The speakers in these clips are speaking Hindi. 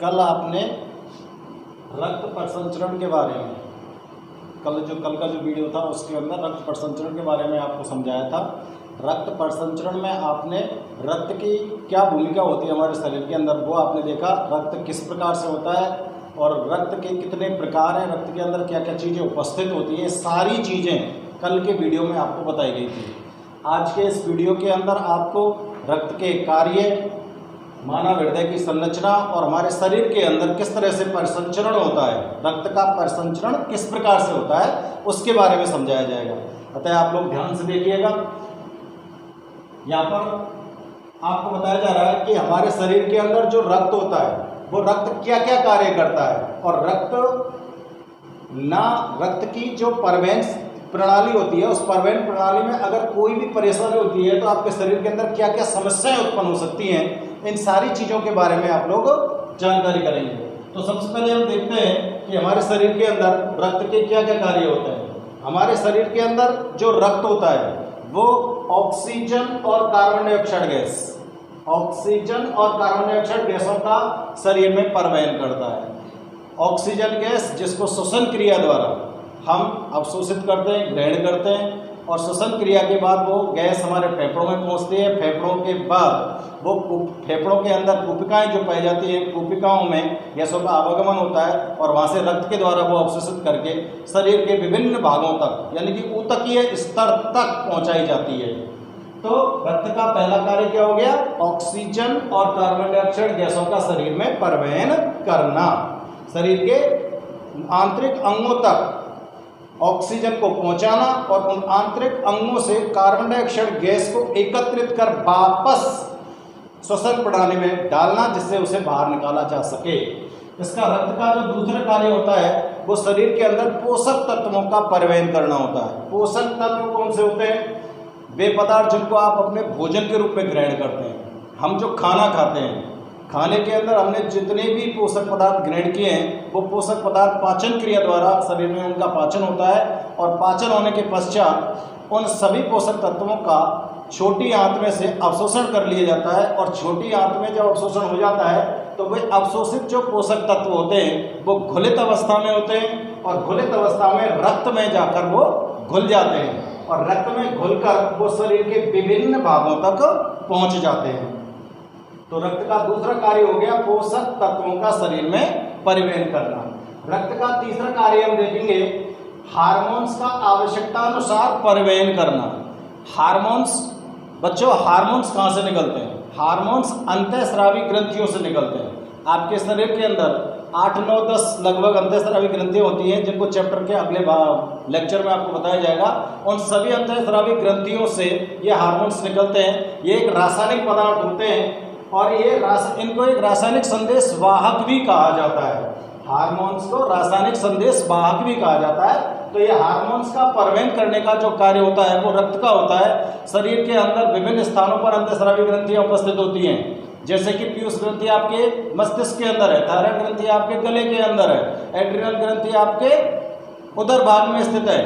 कल आपने रक्त परिसंचरण के बारे में कल का जो वीडियो था उसके अंदर रक्त परिसंचरण के बारे में आपको समझाया था। रक्त परिसंचरण में आपने रक्त की क्या भूमिका होती है हमारे शरीर के अंदर वो आपने देखा। रक्त किस प्रकार से होता है और रक्त के कितने प्रकार हैं, रक्त के अंदर क्या क्या चीज़ें उपस्थित होती हैं, सारी चीज़ें कल के वीडियो में आपको बताई गई थी। आज के इस वीडियो के अंदर आपको रक्त के कार्य, मानव हृदय की संरचना और हमारे शरीर के अंदर किस तरह से परिसंचरण होता है, रक्त का परिसंचरण किस प्रकार से होता है उसके बारे में समझाया जाएगा। अतः आप लोग ध्यान से देखिएगा। यहाँ पर आपको बताया जा रहा है कि हमारे शरीर के अंदर जो रक्त होता है वो रक्त क्या क्या कार्य करता है और रक्त की जो परिवहन प्रणाली होती है उस परिवहन प्रणाली में अगर कोई भी परेशानी होती है तो आपके शरीर के अंदर क्या क्या समस्याएं उत्पन्न हो सकती हैं, इन सारी चीज़ों के बारे में आप लोग जानकारी करेंगे। तो सबसे पहले हम देखते हैं कि हमारे शरीर के अंदर रक्त के क्या क्या कार्य होते हैं। हमारे शरीर के अंदर जो रक्त होता है वो ऑक्सीजन और कार्बन डाइऑक्साइड गैसों का शरीर में परिवहन करता है। ऑक्सीजन गैस जिसको श्वसन क्रिया द्वारा हम अवशोषित करते हैं, ग्रहण करते हैं और श्वसन क्रिया के बाद वो गैस हमारे फेफड़ों में पहुंचती है। फेफड़ों के बाद वो फेफड़ों के अंदर कुपिकाएं जो पाई जाती हैं, कुपिकाओं में गैसों का आवागमन होता है और वहाँ से रक्त के द्वारा वो अवशोषित करके शरीर के विभिन्न भागों तक यानी कि ऊतकीय स्तर तक पहुँचाई जाती है। तो रक्त का पहला कार्य क्या हो गया? ऑक्सीजन और कार्बन डाइऑक्साइड गैसों का शरीर में परिवहन करना, शरीर के आंतरिक अंगों तक ऑक्सीजन को पहुंचाना और उन आंतरिक अंगों से कार्बन डाइऑक्साइड गैस को एकत्रित कर वापस श्वसन प्रणाली में डालना जिससे उसे बाहर निकाला जा सके। इसका रक्त का जो दूसरा कार्य होता है वो शरीर के अंदर पोषक तत्वों का परिवहन करना होता है। पोषक तत्व कौन से होते हैं? वे पदार्थ जिनको आप अपने भोजन के रूप में ग्रहण करते हैं। हम जो खाना खाते हैं, खाने के अंदर हमने जितने भी पोषक पदार्थ ग्रहण किए हैं वो पोषक पदार्थ पाचन क्रिया द्वारा शरीर में उनका पाचन होता है और पाचन होने के पश्चात उन सभी पोषक तत्वों का छोटी आंत में से अवशोषण कर लिया जाता है और छोटी आंत में जब अवशोषण हो जाता है तो वे अवशोषित जो पोषक तत्व होते हैं वो घुलित अवस्था में होते हैं और घुलित अवस्था में रक्त में जाकर वो घुल जाते हैं और रक्त में घुलकर वो शरीर के विभिन्न भागों तक पहुँच जाते हैं। तो रक्त का दूसरा कार्य हो गया पोषक तत्वों का शरीर में परिवहन करना। रक्त का तीसरा कार्य हम देखेंगे हार्मोन्स का आवश्यकता अनुसार परिवहन करना। हार्मोन्स बच्चों, हार्मोन्स कहाँ से निकलते हैं? हार्मोन्स अंतःस्रावी ग्रंथियों से निकलते हैं। आपके शरीर के अंदर 8, 9, 10 लगभग अंतःस्रावी ग्रंथियाँ होती हैं जिनको चैप्टर के अगले लेक्चर में आपको बताया जाएगा। उन सभी अंतःस्रावी ग्रंथियों से ये हार्मोन्स निकलते हैं। ये एक रासायनिक पदार्थ होते हैं और ये इनको एक रासायनिक संदेश वाहक भी कहा जाता है। हार्मोन्स को रासायनिक संदेश वाहक भी कहा जाता है। तो ये हार्मोन्स का परिवहन करने का जो कार्य होता है वो रक्त का होता है। शरीर के अंदर विभिन्न स्थानों पर अंतःस्रावी ग्रंथियां उपस्थित होती हैं, जैसे कि पीयूष ग्रंथि आपके मस्तिष्क के अंदर है, थायराइड ग्रंथि आपके गले के अंदर है, एड्रिनल ग्रंथि आपके उदर भाग में स्थित है,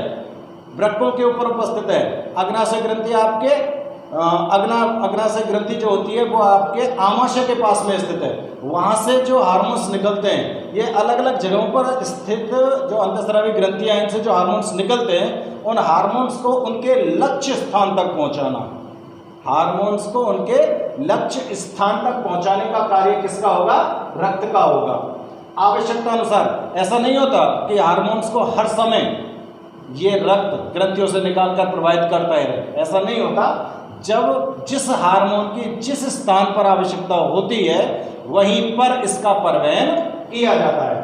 वृक्कों के ऊपर उपस्थित है, अग्नाशय ग्रंथि आपके अग्नाशय ग्रंथि जो होती है वो आपके आमाशय के पास में स्थित है। वहाँ से जो हार्मोन्स निकलते हैं ये अलग अलग जगहों पर स्थित जो अंतःस्रावी ग्रंथियाँ हैं इनसे जो हार्मोन्स निकलते हैं उन हार्मोन्स को उनके लक्ष्य स्थान तक पहुँचाना, हार्मोन्स को उनके लक्ष्य स्थान तक पहुँचाने का कार्य किसका होगा? रक्त का होगा। आवश्यकता अनुसार ऐसा नहीं होता कि हार्मोन्स को हर समय ये रक्त ग्रंथियों से निकालकर प्रवाहित करता है, ऐसा नहीं होता। जब जिस हार्मोन की जिस स्थान पर आवश्यकता होती है वहीं पर इसका परिवहन किया जाता है।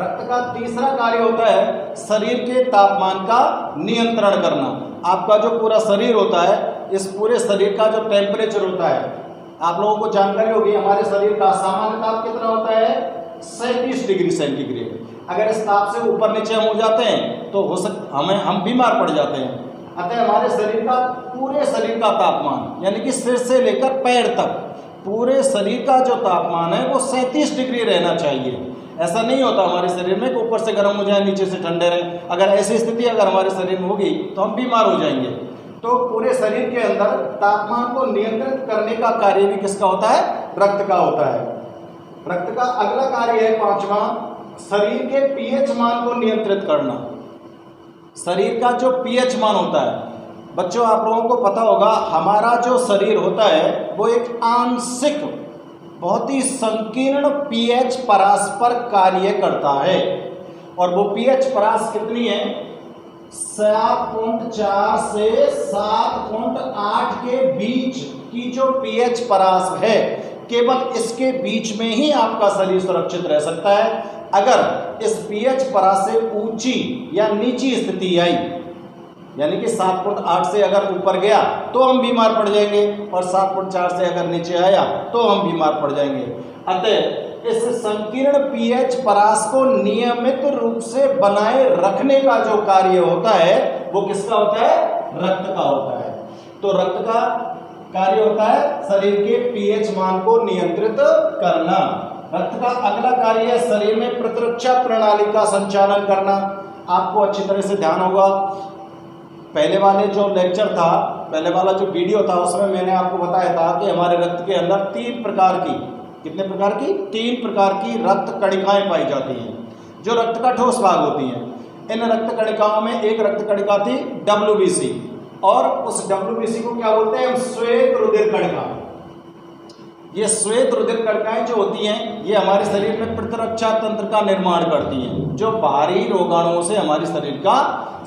रक्त का तीसरा कार्य होता है शरीर के तापमान का नियंत्रण करना। आपका जो पूरा शरीर होता है, इस पूरे शरीर का जो टेम्परेचर होता है, आप लोगों को जानकारी होगी हमारे शरीर का सामान्य ताप कितना होता है? 37 डिग्री सेंटीग्रेड। अगर इस ताप से ऊपर नीचे हम हो जाते हैं तो हम बीमार पड़ जाते हैं। अतः हमारे शरीर का पूरे शरीर का तापमान यानी कि सिर से लेकर पैर तक पूरे शरीर का जो तापमान है वो 37 डिग्री रहना चाहिए। ऐसा नहीं होता हमारे शरीर में कि ऊपर से गर्म हो जाए नीचे से ठंडे रहे। अगर ऐसी स्थिति अगर हमारे शरीर में होगी तो हम बीमार हो जाएंगे। तो पूरे शरीर के अंदर तापमान को नियंत्रित करने का कार्य भी किसका होता है? रक्त का होता है। रक्त का अगला कार्य है पांचवा, शरीर के पीएच मान को नियंत्रित करना। शरीर का जो पीएच मान होता है, बच्चों आप लोगों को पता होगा हमारा जो शरीर होता है वो एक आंशिक बहुत ही संकीर्ण पीएच परास पर कार्य करता है। और वो पीएच परास कितनी है? 7.4 से 7.8 के बीच की जो पीएच परास है, केवल इसके बीच में ही आपका शरीर सुरक्षित रह सकता है। अगर इस पीएच परास से ऊंची या नीची स्थिति आई, यानी कि 7.8 से अगर ऊपर गया तो हम बीमार पड़ जाएंगे, और 7.4 से अगर नीचे आया तो हम बीमार पड़ जाएंगे। अतः इस संकीर्ण पीएच परास को नियमित रूप से बनाए रखने का जो कार्य होता है वो किसका होता है? रक्त का होता है। तो रक्त का कार्य होता है शरीर के पीएच मान को नियंत्रित करना। रक्त का अगला कार्य है शरीर में प्रतिरक्षा प्रणाली का संचालन करना। आपको अच्छी तरह से ध्यान होगा, पहले वाले जो लेक्चर था, पहले वाला जो वीडियो था, उसमें मैंने आपको बताया था कि हमारे रक्त के अंदर 3 प्रकार की, कितने प्रकार की? 3 प्रकार की रक्त कणिकाएं पाई जाती हैं जो रक्त का ठोस भाग होती हैं। इन रक्त कणिकाओं में एक रक्त कणिका थी WBC, और उस WBC को क्या बोलते हैं? श्वेत रुधिर कणिका। ये श्वेत रुधिर कणिकाएं जो होती हैं ये हमारे शरीर में प्रतिरक्षा तंत्र का निर्माण करती हैं, जो बाहरी रोगाणुओं से हमारे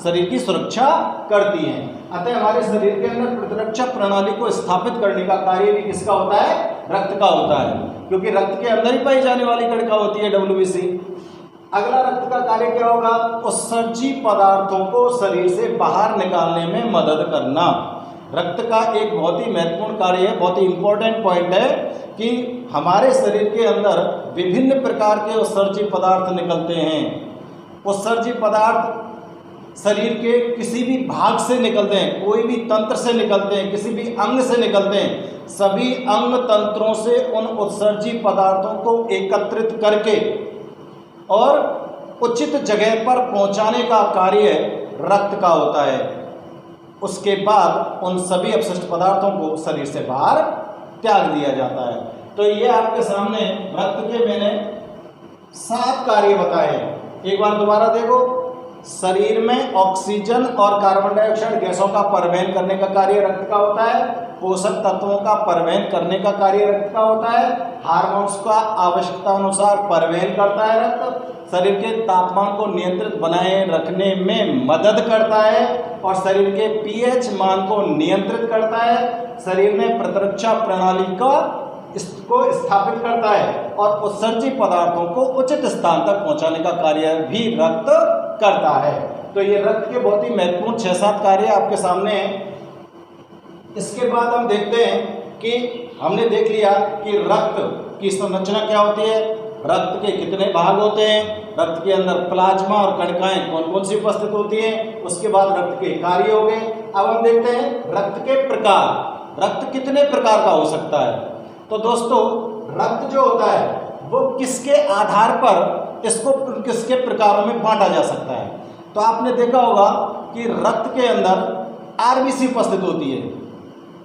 शरीर की सुरक्षा करती हैं। अतः हमारे शरीर के अंदर प्रतिरक्षा प्रणाली को स्थापित करने का कार्य भी किसका होता है? रक्त का होता है, क्योंकि रक्त के अंदर ही पाई जाने वाली कणिका होती है WBC। अगला रक्त का कार्य क्या होगा? उत्सर्जी पदार्थों को शरीर से बाहर निकालने में मदद करना। रक्त का एक बहुत ही महत्वपूर्ण कार्य है, बहुत ही इंपॉर्टेंट पॉइंट है कि हमारे शरीर के अंदर विभिन्न प्रकार के उत्सर्जी पदार्थ निकलते हैं। उत्सर्जी पदार्थ शरीर के किसी भी भाग से निकलते हैं, कोई भी तंत्र से निकलते हैं, किसी भी अंग से निकलते हैं। सभी अंग तंत्रों से उन उत्सर्जी पदार्थों को एकत्रित करके और उचित जगह पर पहुंचाने का कार्य रक्त का होता है। उसके बाद उन सभी अपशिष्ट पदार्थों को शरीर से बाहर त्याग दिया जाता है। तो ये आपके सामने रक्त के मैंने 7 कार्य बताए। एक बार दोबारा देखो, शरीर में ऑक्सीजन और कार्बन डाइऑक्साइड गैसों का परिवहन करने का कार्य रक्त का होता है। पोषक तत्वों का परिवहन करने का कार्य रक्त का होता है। हार्मोन्स का आवश्यकता अनुसार परिवहन करता है रक्त। शरीर के तापमान को नियंत्रित बनाए रखने में मदद करता है और शरीर के पीएच मान को नियंत्रित करता है। शरीर में प्रतिरक्षा प्रणाली को स्थापित करता है और उत्सर्जी पदार्थों को उचित स्थान तक पहुंचाने का कार्य भी रक्त करता है। तो ये रक्त के बहुत ही महत्वपूर्ण 6-7 कार्य आपके सामने हैं। इसके बाद हम देखते हैं कि हमने देख लिया कि रक्त की संरचना क्या होती है, रक्त के कितने भाग होते हैं, रक्त के अंदर प्लाज्मा और कणिकाएं कौन कौन सी उपस्थित होती हैं, उसके बाद रक्त के कार्य हो गए। अब हम देखते हैं रक्त के प्रकार, रक्त कितने प्रकार का हो सकता है। तो दोस्तों रक्त जो होता है वो किसके आधार पर इसको किसके प्रकारों में बांटा जा सकता है। तो आपने देखा होगा कि रक्त के अंदर RBC उपस्थित होती है।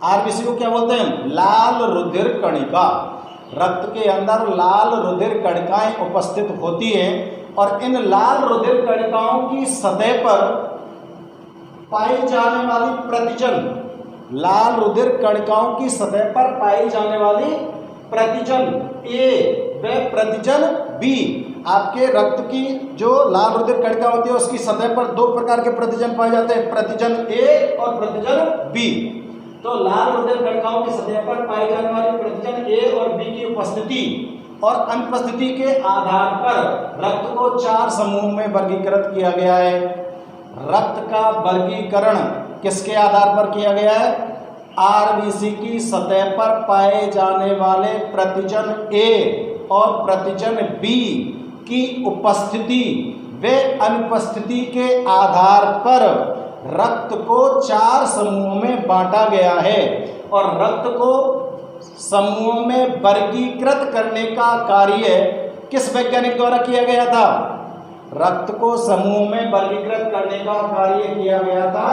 RBC को क्या बोलते हैं? लाल रुधिर कणिका। रक्त के अंदर लाल रुधिर कणिकाएं उपस्थित होती हैं और इन लाल रुधिर कणिकाओं की सतह पर पाई जाने वाली प्रतिजन, लाल रुधिर कणिकाओं की सतह पर पाई जाने वाली प्रतिजन A व प्रतिजन B, आपके रक्त की जो लाल रुधिर कणिका होती है उसकी सतह पर 2 प्रकार के प्रतिजन पाए जाते हैं, प्रतिजन A और प्रतिजन B। तो लाल रुधिर कणिकाओं की सतह पर पाई जाने वाली प्रतिजन A और B की उपस्थिति और अनुपस्थिति के आधार पर रक्त को 4 समूह में वर्गीकृत किया गया है। रक्त का वर्गीकरण किसके आधार पर किया गया है? RBC की सतह पर पाए जाने वाले प्रतिजन A और प्रतिजन B की उपस्थिति व अनुपस्थिति के आधार पर रक्त को 4 समूहों में बांटा गया है और रक्त को समूहों में वर्गीकृत करने का कार्य किस वैज्ञानिक द्वारा किया गया था? रक्त को समूह में वर्गीकृत करने का कार्य किया गया था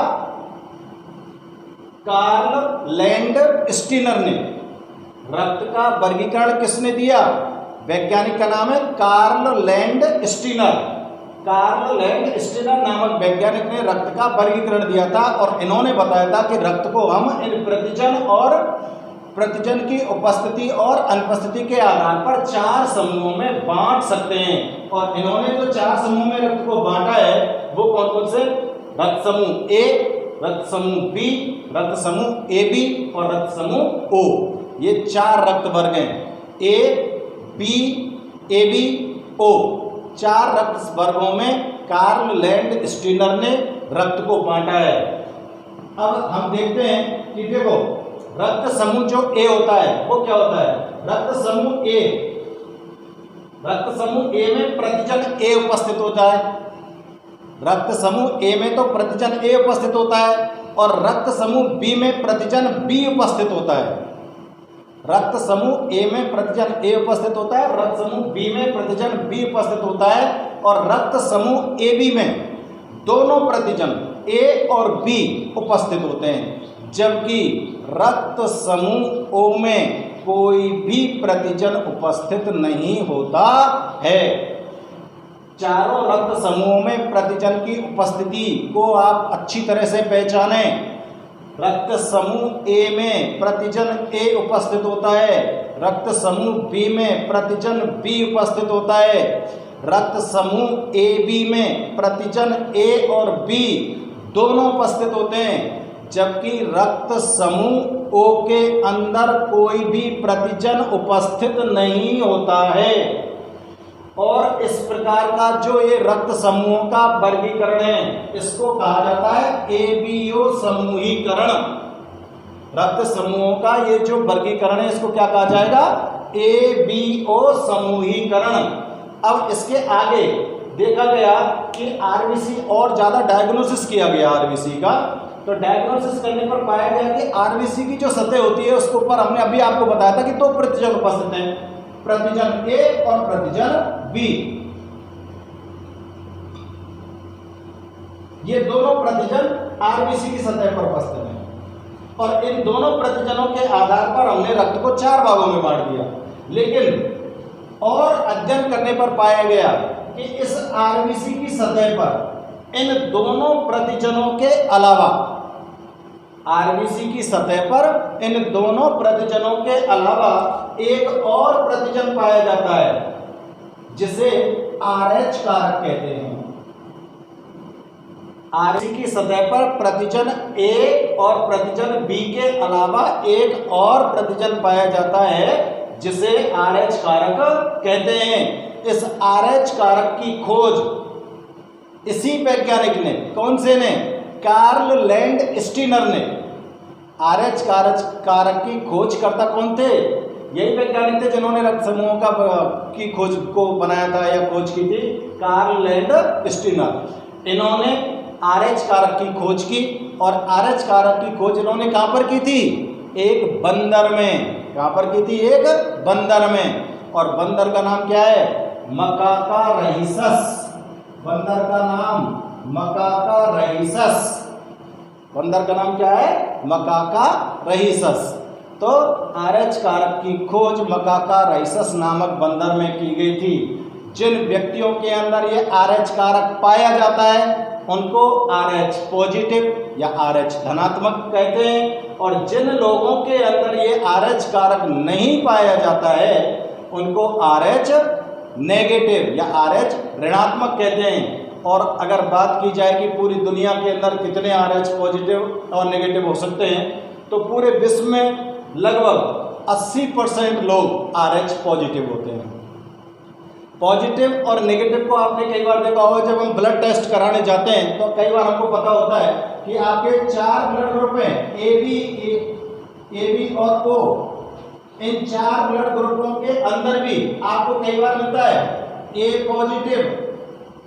कार्ल लैंडस्टीनर ने। रक्त का वर्गीकरण किसने दिया? वैज्ञानिक का नाम है Karl Landsteiner. Karl Landsteiner नामक वैज्ञानिक ने रक्त का वर्गीकरण दिया था और इन्होंने बताया था कि रक्त को हम इन प्रतिजन की उपस्थिति और अनुपस्थिति के आधार पर 4 समूहों में बांट सकते हैं। और इन्होंने जो 4 समूह में रक्त को बांटा है वो कौन कौन से? रक्त समूह ए, रक्त समूह बी, रक्त समूह ए बी और रक्त समूह ओ। ये 4 रक्त वर्ग हैं, A B A B O. 4 रक्त वर्गों में कार्ल लैंड स्टीनर ने रक्त को बांटा है। अब हम देखते हैं कि देखो रक्त समूह जो ए होता है वो क्या होता है? रक्त समूह ए में प्रतिजन ए उपस्थित होता है। रक्त समूह ए में तो प्रतिजन ए उपस्थित होता है और रक्त समूह बी में प्रतिजन बी उपस्थित होता है। रक्त समूह ए में प्रतिजन ए उपस्थित होता है, रक्त समूह बी में प्रतिजन बी उपस्थित होता है और रक्त समूह ए बी में दोनों प्रतिजन ए और बी उपस्थित होते हैं। जबकि रक्त समूह ओ में कोई भी प्रतिजन उपस्थित नहीं होता है। चारों रक्त समूहों में प्रतिजन की उपस्थिति को आप अच्छी तरह से पहचानें। रक्त समूह ए में प्रतिजन ए उपस्थित होता है, रक्त समूह बी में प्रतिजन बी उपस्थित होता है, रक्त समूह ए बी में प्रतिजन ए और बी दोनों उपस्थित होते हैं। जबकि रक्त समूह ओ के अंदर कोई भी प्रतिजन उपस्थित नहीं होता है। और इस प्रकार का जो ये रक्त समूहों का वर्गीकरण है इसको कहा जाता है एबीओ समूहीकरण। रक्त समूहों का ये जो वर्गीकरण है इसको क्या कहा जाएगा? एबीओ समूहीकरण। अब इसके आगे देखा गया कि आरबीसी और ज्यादा डायग्नोसिस किया गया आरबीसी का। तो डायग्नोसिस करने पर पाया गया कि आरबीसी की जो सतह होती है उसके ऊपर हमने अभी आपको बताया था कि 2 प्रतिजन उपस्थित हैं, प्रतिजन ए और प्रतिजन बी। ये दोनों प्रतिजन आरबीसी की सतह पर उपस्थित हैं और इन दोनों प्रतिजनों के आधार पर हमने रक्त को 4 भागों में बांट दिया। लेकिन और अध्ययन करने पर पाया गया कि इस आरबीसी की सतह पर इन दोनों प्रतिजनों के अलावा आरबीसी की सतह पर इन दोनों प्रतिजनों के अलावा एक और प्रतिजन पाया जाता है जिसे आरएच कारक कहते हैं। आरबीसी की सतह पर प्रतिजन ए और प्रतिजन बी के अलावा एक और प्रतिजन पाया जाता है जिसे आरएच कारक कहते हैं। इस आरएच कारक की खोज इसी वैज्ञानिक ने, कौन से ने? कार्ल लैंड स्टीनर ने। आरएच कारक की खोजकर्ता कौन थे? यही वैज्ञानिक थे जिन्होंने रक्त समूहों की खोज को बनाया था या खोज की थी, कार्ल लैंड स्टीनर। इन्होंने आरएच कारक की खोज की और आरएच कारक की खोज इन्होंने कहां पर की थी? एक बंदर में। कहां पर की थी? एक बंदर में। और बंदर का नाम क्या है? मकाका रहीसस। बंदर का नाम मकाका रहीसस। बंदर का नाम क्या है? मकाका रहीसस। तो आरएच कारक की खोज मकाका रहीसस नामक बंदर में की गई थी। जिन व्यक्तियों के अंदर ये आरएच कारक पाया जाता है उनको आरएच पॉजिटिव या आरएच धनात्मक कहते हैं और जिन लोगों के अंदर ये आरएच कारक नहीं पाया जाता है उनको आरएच नेगेटिव या आरएच ऋणात्मक कहते हैं। और अगर बात की जाए कि पूरी दुनिया के अंदर कितने आरएच पॉजिटिव और नेगेटिव हो सकते हैं तो पूरे विश्व में लगभग 80% लोग आरएच पॉजिटिव होते हैं। पॉजिटिव और नेगेटिव को आपने कई बार देखा होगा, जब हम ब्लड टेस्ट कराने जाते हैं तो कई बार हमको पता होता है कि आपके 4 ब्लड ग्रुप हैं, ए बी और ओ। इन 4 ब्लड ग्रुपों के अंदर भी आपको कई बार मिलता है A positive,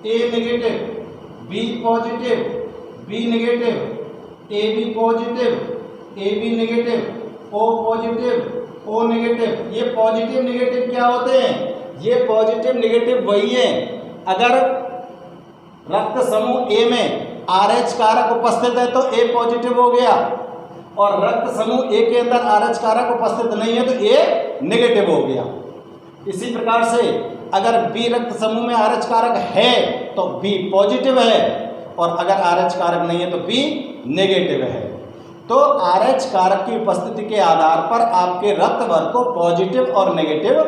A negative, B positive, B negative, A B positive, A B negative, O positive, O negative. ये पॉजिटिव नेगेटिव क्या होते हैं? ये पॉजिटिव नेगेटिव वही है अगर रक्त समूह ए में आरएच कारक उपस्थित है तो ए पॉजिटिव हो गया और रक्त समूह ए के अंदर आरएच कारक उपस्थित नहीं है तो ए नेगेटिव हो गया। इसी प्रकार से अगर बी रक्त समूह में आरएच कारक है तो बी पॉजिटिव है, और अगर आरएच कारक नहीं है तो बी नेगेटिव है। तो आरएच कारक की उपस्थिति के आधार पर आपके रक्त वर्ग को पॉजिटिव और नेगेटिव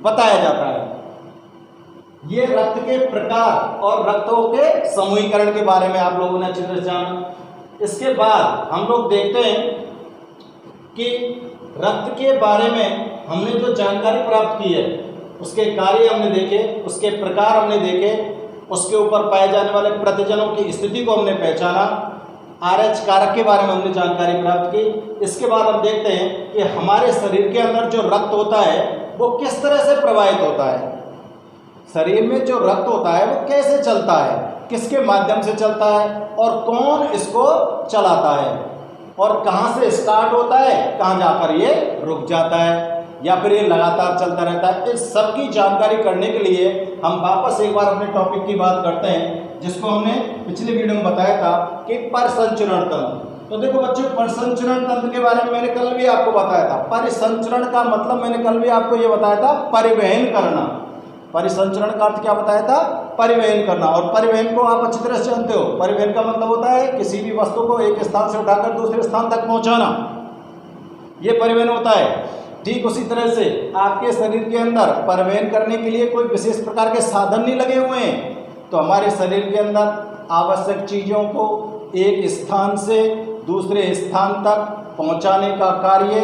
बताया जाता है। ये रक्त के प्रकार और रक्तों के समूहीकरण के बारे में आप लोगों ने अच्छी तरह जाना। इसके बाद हम लोग देखते हैं कि रक्त के बारे में हमने जो जानकारी प्राप्त की है, उसके कार्य हमने देखे, उसके प्रकार हमने देखे, उसके ऊपर पाए जाने वाले प्रतिजनों की स्थिति को हमने पहचाना, आरएच कारक के बारे में हमने जानकारी प्राप्त की। इसके बाद हम देखते हैं कि हमारे शरीर के अंदर जो रक्त होता है वो किस तरह से प्रवाहित होता है। शरीर में जो रक्त होता है वो कैसे चलता है, किसके माध्यम से चलता है, और कौन इसको चलाता है, और कहाँ से स्टार्ट होता है, कहाँ जाकर ये रुक जाता है, या फिर ये लगातार चलता रहता है। इस सब की जानकारी करने के लिए हम वापस एक बार अपने टॉपिक की बात करते हैं, जिसको हमने पिछले वीडियो में बताया था कि परिसंचरण तंत्र। तो देखो बच्चों, परिसंचरण तंत्र के बारे में मैंने कल भी आपको बताया था। परिसंचरण का मतलब मैंने कल भी आपको ये बताया था, परिवहन करना। परिसंचरण का अर्थ क्या बताया था? परिवहन करना। और परिवहन को आप अच्छी तरह से जानते हो। परिवहन का मतलब होता है किसी भी वस्तु को एक स्थान से उठाकर दूसरे स्थान तक पहुंचाना, ये परिवहन होता है। ठीक उसी तरह से आपके शरीर के अंदर परिवहन करने के लिए कोई विशेष प्रकार के साधन नहीं लगे हुए हैं। तो हमारे शरीर के अंदर आवश्यक चीज़ों को एक स्थान से दूसरे स्थान तक पहुंचाने का कार्य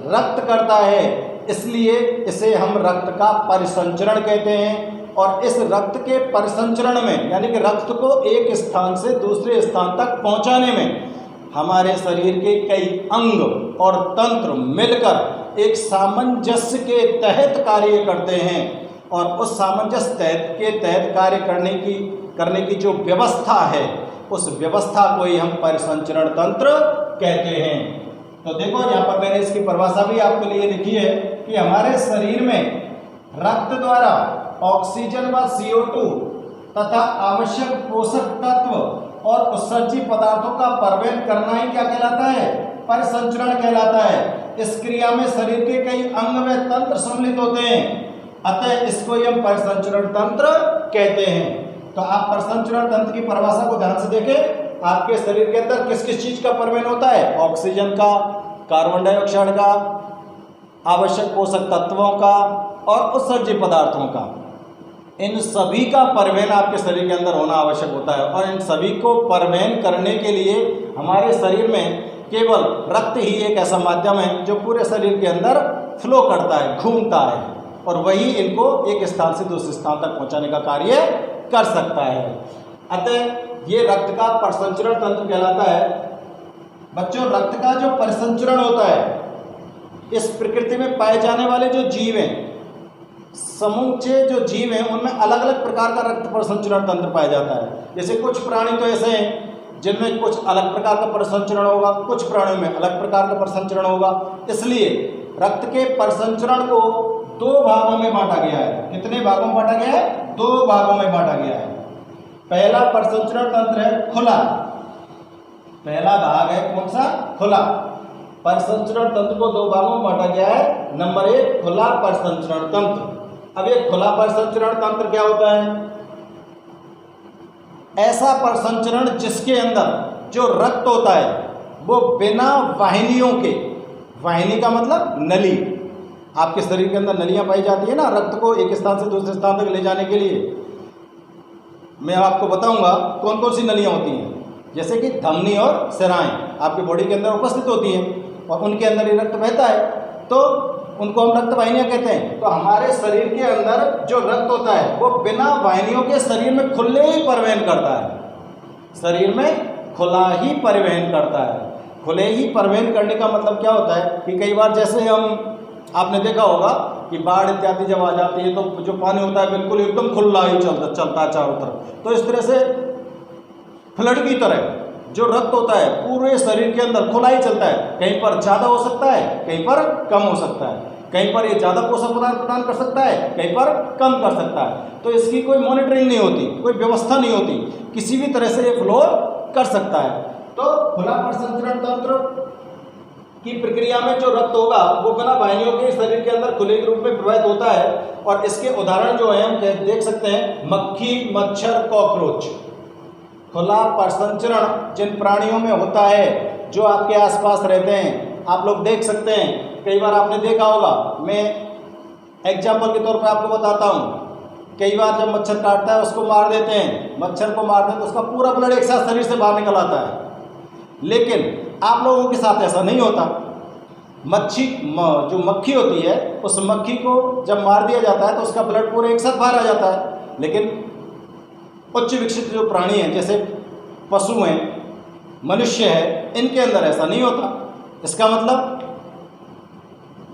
रक्त करता है, इसलिए इसे हम रक्त का परिसंचरण कहते हैं। और इस रक्त के परिसंचरण में, यानी कि रक्त को एक स्थान से दूसरे स्थान तक पहुंचाने में हमारे शरीर के कई अंग और तंत्र मिलकर एक सामंजस्य के तहत कार्य करते हैं। और उस सामंजस्य के तहत कार्य करने की जो व्यवस्था है, उस व्यवस्था को ही हम परिसंचरण तंत्र कहते हैं। तो देखो यहाँ पर मैंने इसकी परिभाषा भी आपके लिए लिखी है कि हमारे शरीर में रक्त द्वारा ऑक्सीजन व CO2 तथा आवश्यक पोषक तत्व और उत्सर्जी पदार्थों का परिवहन करना ही क्या कहलाता है? परिसंचरण कहलाता है। इस क्रिया में शरीर के कई अंग व तंत्र सम्मिलित होते हैं, अतः इसको हम परिसंचरण तंत्र कहते हैं। तो आप परिसंचरण तंत्र की परिभाषा को ध्यान से देखें। आपके शरीर के अंदर किस किस चीज का परिवहन होता है? ऑक्सीजन का, कार्बन डाइऑक्साइड का, आवश्यक पोषक तत्वों का और उत्सर्जी पदार्थों का। इन सभी का परिवहन आपके शरीर के अंदर होना आवश्यक होता है। और इन सभी को परिवहन करने के लिए हमारे शरीर में केवल रक्त ही एक ऐसा माध्यम है जो पूरे शरीर के अंदर फ्लो करता है, घूमता है, और वही इनको एक स्थान से दूसरे स्थान तक पहुंचाने का कार्य कर सकता है। अतः ये रक्त का परिसंचरण तंत्र कहलाता है। बच्चों, रक्त का जो परिसंचरण होता है, इस प्रकृति में पाए जाने वाले जो जीव हैं, समूचे जो जीव हैं, उनमें अलग अलग प्रकार का रक्त परिसंचरण तंत्र पाया जाता है। जैसे कुछ प्राणी तो ऐसे हैं जिनमें कुछ अलग प्रकार का परिसंचरण होगा, कुछ प्राणियों में अलग प्रकार का परिसंचरण होगा। इसलिए रक्त के परिसंचरण को दो भागों में बांटा गया है। कितने भागों में बांटा गया है? दो भागों में बांटा गया है। पहला परिसंचरण तंत्र है खुला। पहला भाग है कौन सा? खुला। परिसंचरण तंत्र को दो भागों में बांटा गया है। नंबर 1 खुला परिसंचरण तंत्र। अब ये खुला परिसंचरण तंत्र क्या होता है? ऐसा परिसंचरण जिसके अंदर जो रक्त होता है वो बिना वाहिनियों के, वाहिनी का मतलब नली, आपके शरीर के अंदर नलियां पाई जाती है ना रक्त को एक स्थान से दूसरे स्थान तक ले जाने के लिए। मैं आपको बताऊंगा कौन कौन सी नलियां होती हैं। जैसे कि धमनी और सिराएं आपकी बॉडी के अंदर उपस्थित होती हैं और उनके अंदर ही रक्त बहता है, तो उनको हम रक्त वाहिनियां कहते हैं। तो हमारे शरीर के अंदर जो रक्त होता है वो बिना वाहिनियों के शरीर में खुले ही परिवहन करता है। शरीर में खुला ही परिवहन करता है। खुले ही परिवहन करने का मतलब क्या होता है कि कई बार जैसे आपने देखा होगा कि बाढ़ इत्यादि जब आ जाती है तो जो पानी होता है बिल्कुल एकदम खुला ही चलता है चारों तरफ। तो इस तरह से फ्लड की तरह जो रक्त होता है पूरे शरीर के अंदर खुला ही चलता है। कहीं पर ज़्यादा हो सकता है, कहीं पर कम हो सकता है, कहीं पर ये ज़्यादा पोषक पदार्थ प्रदान कर सकता है, कहीं पर कम कर सकता है। तो इसकी कोई मॉनिटरिंग नहीं होती, कोई व्यवस्था नहीं होती, किसी भी तरह से ये फ्लो कर सकता है। तो खुला परिसंचरण तंत्र की प्रक्रिया में जो रक्त होगा वो बिना वाहिनियों के शरीर के अंदर खुले के रूप में प्रवाहित होता है। और इसके उदाहरण जो है हम देख सकते हैं, मक्खी, मच्छर, कॉकरोच। खुला प्रसंचरण जिन प्राणियों में होता है जो आपके आसपास रहते हैं, आप लोग देख सकते हैं, कई बार आपने देखा होगा, मैं एग्जाम्पल के तौर पर आपको बताता हूँ। कई बार जब मच्छर काटता है उसको मार देते हैं, मच्छर को मारते हैं तो उसका पूरा ब्लड एक साथ शरीर से बाहर निकल आता है। लेकिन आप लोगों के साथ ऐसा नहीं होता। जो मक्खी होती है, उस मक्खी को जब मार दिया जाता है तो उसका ब्लड पूरा एक साथ बाहर आ जाता है। लेकिन उच्च विकसित जो प्राणी हैं, जैसे पशु हैं, मनुष्य है, इनके अंदर ऐसा नहीं होता। इसका मतलब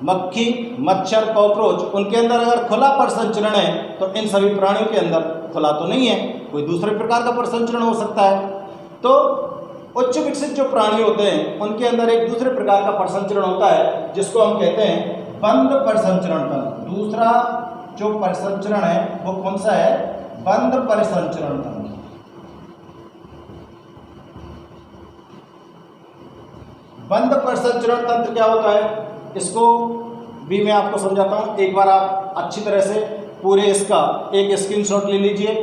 मक्खी, मच्छर, कॉकरोच, उनके अंदर अगर खुला प्रसंचरण है तो इन सभी प्राणियों के अंदर खुला तो नहीं है, कोई दूसरे प्रकार का प्रसंचरण हो सकता है। तो उच्च विकसित जो प्राणी होते हैं उनके अंदर एक दूसरे प्रकार का प्रसंचरण होता है जिसको हम कहते हैं बंद प्रसंचरण तंत्र। दूसरा जो प्रसंचरण है वो कौन सा है? बंद प्रसंचरण तंत्र। बंद प्रसंचरण तंत्र क्या होता है, इसको भी मैं आपको समझाता हूं। एक बार आप अच्छी तरह से पूरे इसका एक स्क्रीनशॉट ले लीजिए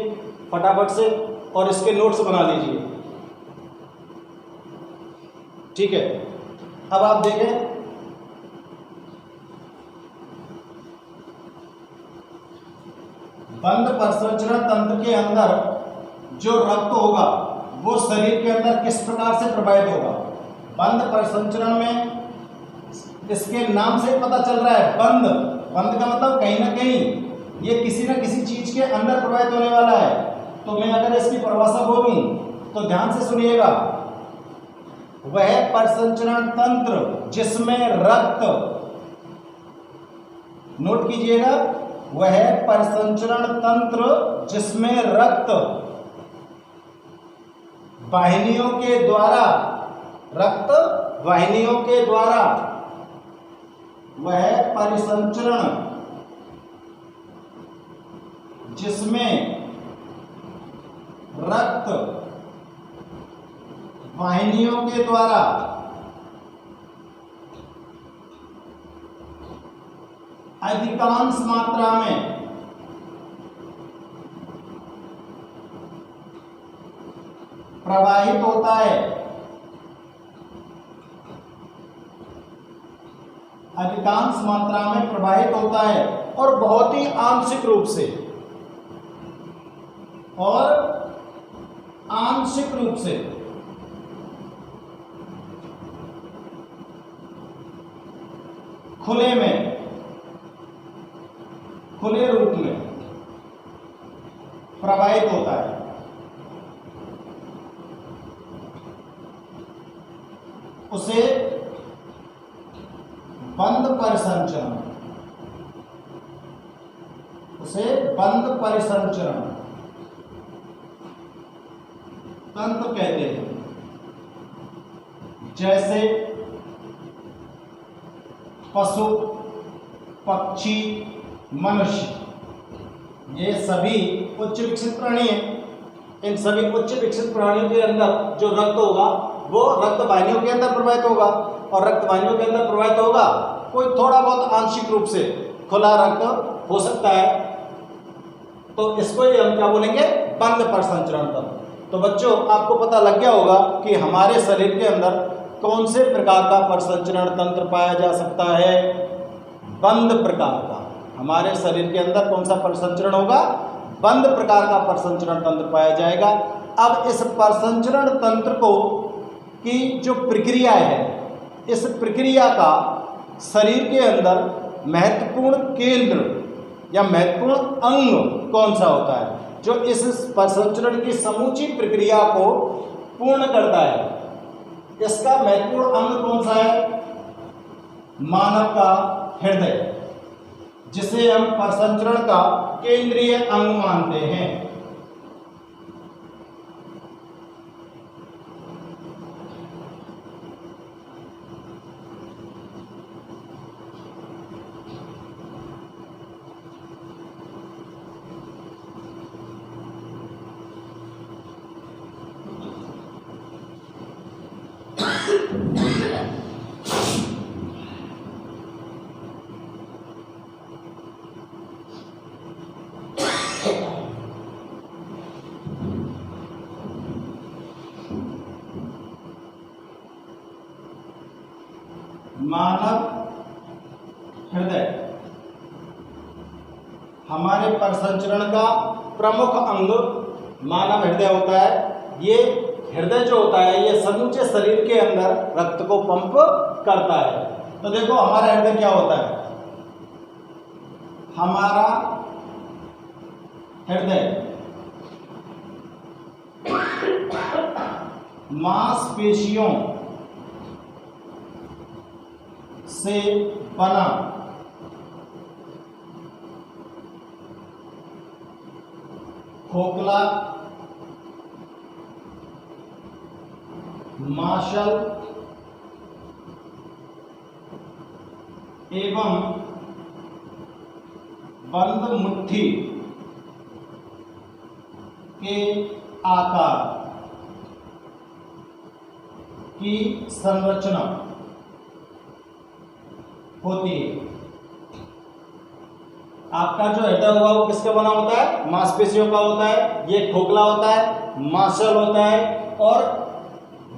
फटाफट से और इसके नोट्स बना लीजिए, ठीक है। अब आप देखें, बंद प्रसंचरण तंत्र के अंदर जो रक्त होगा वो शरीर के अंदर किस प्रकार से प्रवाहित होगा। बंद प्रसंचरण में इसके नाम से पता चल रहा है, बंद। बंद का मतलब कहीं ना कहीं ये किसी न किसी चीज के अंदर प्रवाहित होने वाला है। तो मैं अगर इसकी परिभाषा बोलूं तो ध्यान से सुनिएगा, वह प्रसंचरण तंत्र जिसमें रक्त, नोट कीजिएगा, वह प्रसंचरण तंत्र जिसमें रक्त वाहिनियों के द्वारा, रक्त वाहिनियों के द्वारा, वह परिसंचरण जिसमें रक्त वाहिनियों के द्वारा अधिकांश मात्रा में प्रवाहित होता है, अधिकांश मात्रा में प्रवाहित होता है और बहुत ही आंशिक रूप से, और आंशिक रूप से खुले में, खुले रूप में प्रवाहित होता है। उसे बंद परिसंचरण, उसे बंद परिसंचरण तंत्र कहते हैं। जैसे पशु, पक्षी, मनुष्य, ये सभी उच्च विकसित प्राणी हैं। इन सभी उच्च विकसित प्राणियों के अंदर जो रक्त होगा वो रक्त वाहिनियों के अंदर प्रवाहित होगा, और रक्त वाहिनियों के अंदर प्रवाहित होगा, कोई थोड़ा बहुत आंशिक रूप से खुला रक्त हो सकता है। तो इसको ही हम क्या बोलेंगे? बंद प्रसंचरण तंत्र। तो बच्चों, आपको पता लग गया होगा कि हमारे शरीर के अंदर कौन से प्रकार का प्रसंचरण तंत्र पाया जा सकता है? बंद प्रकार का। हमारे शरीर के अंदर कौन सा प्रसंचरण होगा? बंद प्रकार का प्रसंचरण तंत्र पाया जाएगा। अब इस प्रसंचरण तंत्र को की जो प्रक्रिया है, इस प्रक्रिया का शरीर के अंदर महत्वपूर्ण केंद्र या महत्वपूर्ण अंग कौन सा होता है जो इस प्रसंचरण की समूची प्रक्रिया को पूर्ण करता है? इसका महत्वपूर्ण अंग कौन सा है? मानव का हृदय, जिसे हम प्रसंचरण का केंद्रीय अंग मानते हैं। मानव हृदय हमारे परिसंचरण का प्रमुख अंग मानव हृदय होता है। ये हृदय जो होता है ये समूचे शरीर के अंदर रक्त को पंप करता है। तो देखो हमारा हृदय क्या होता है, हमारा हृदय मांसपेशियों से बना खोखला मांसल एवं बंद मुट्ठी के आकार की संरचना होती है। आपका जो हृदय होगा वो किसका बना होता है, मांसपेशियों का होता है। ये खोखला होता है, मांसल होता है और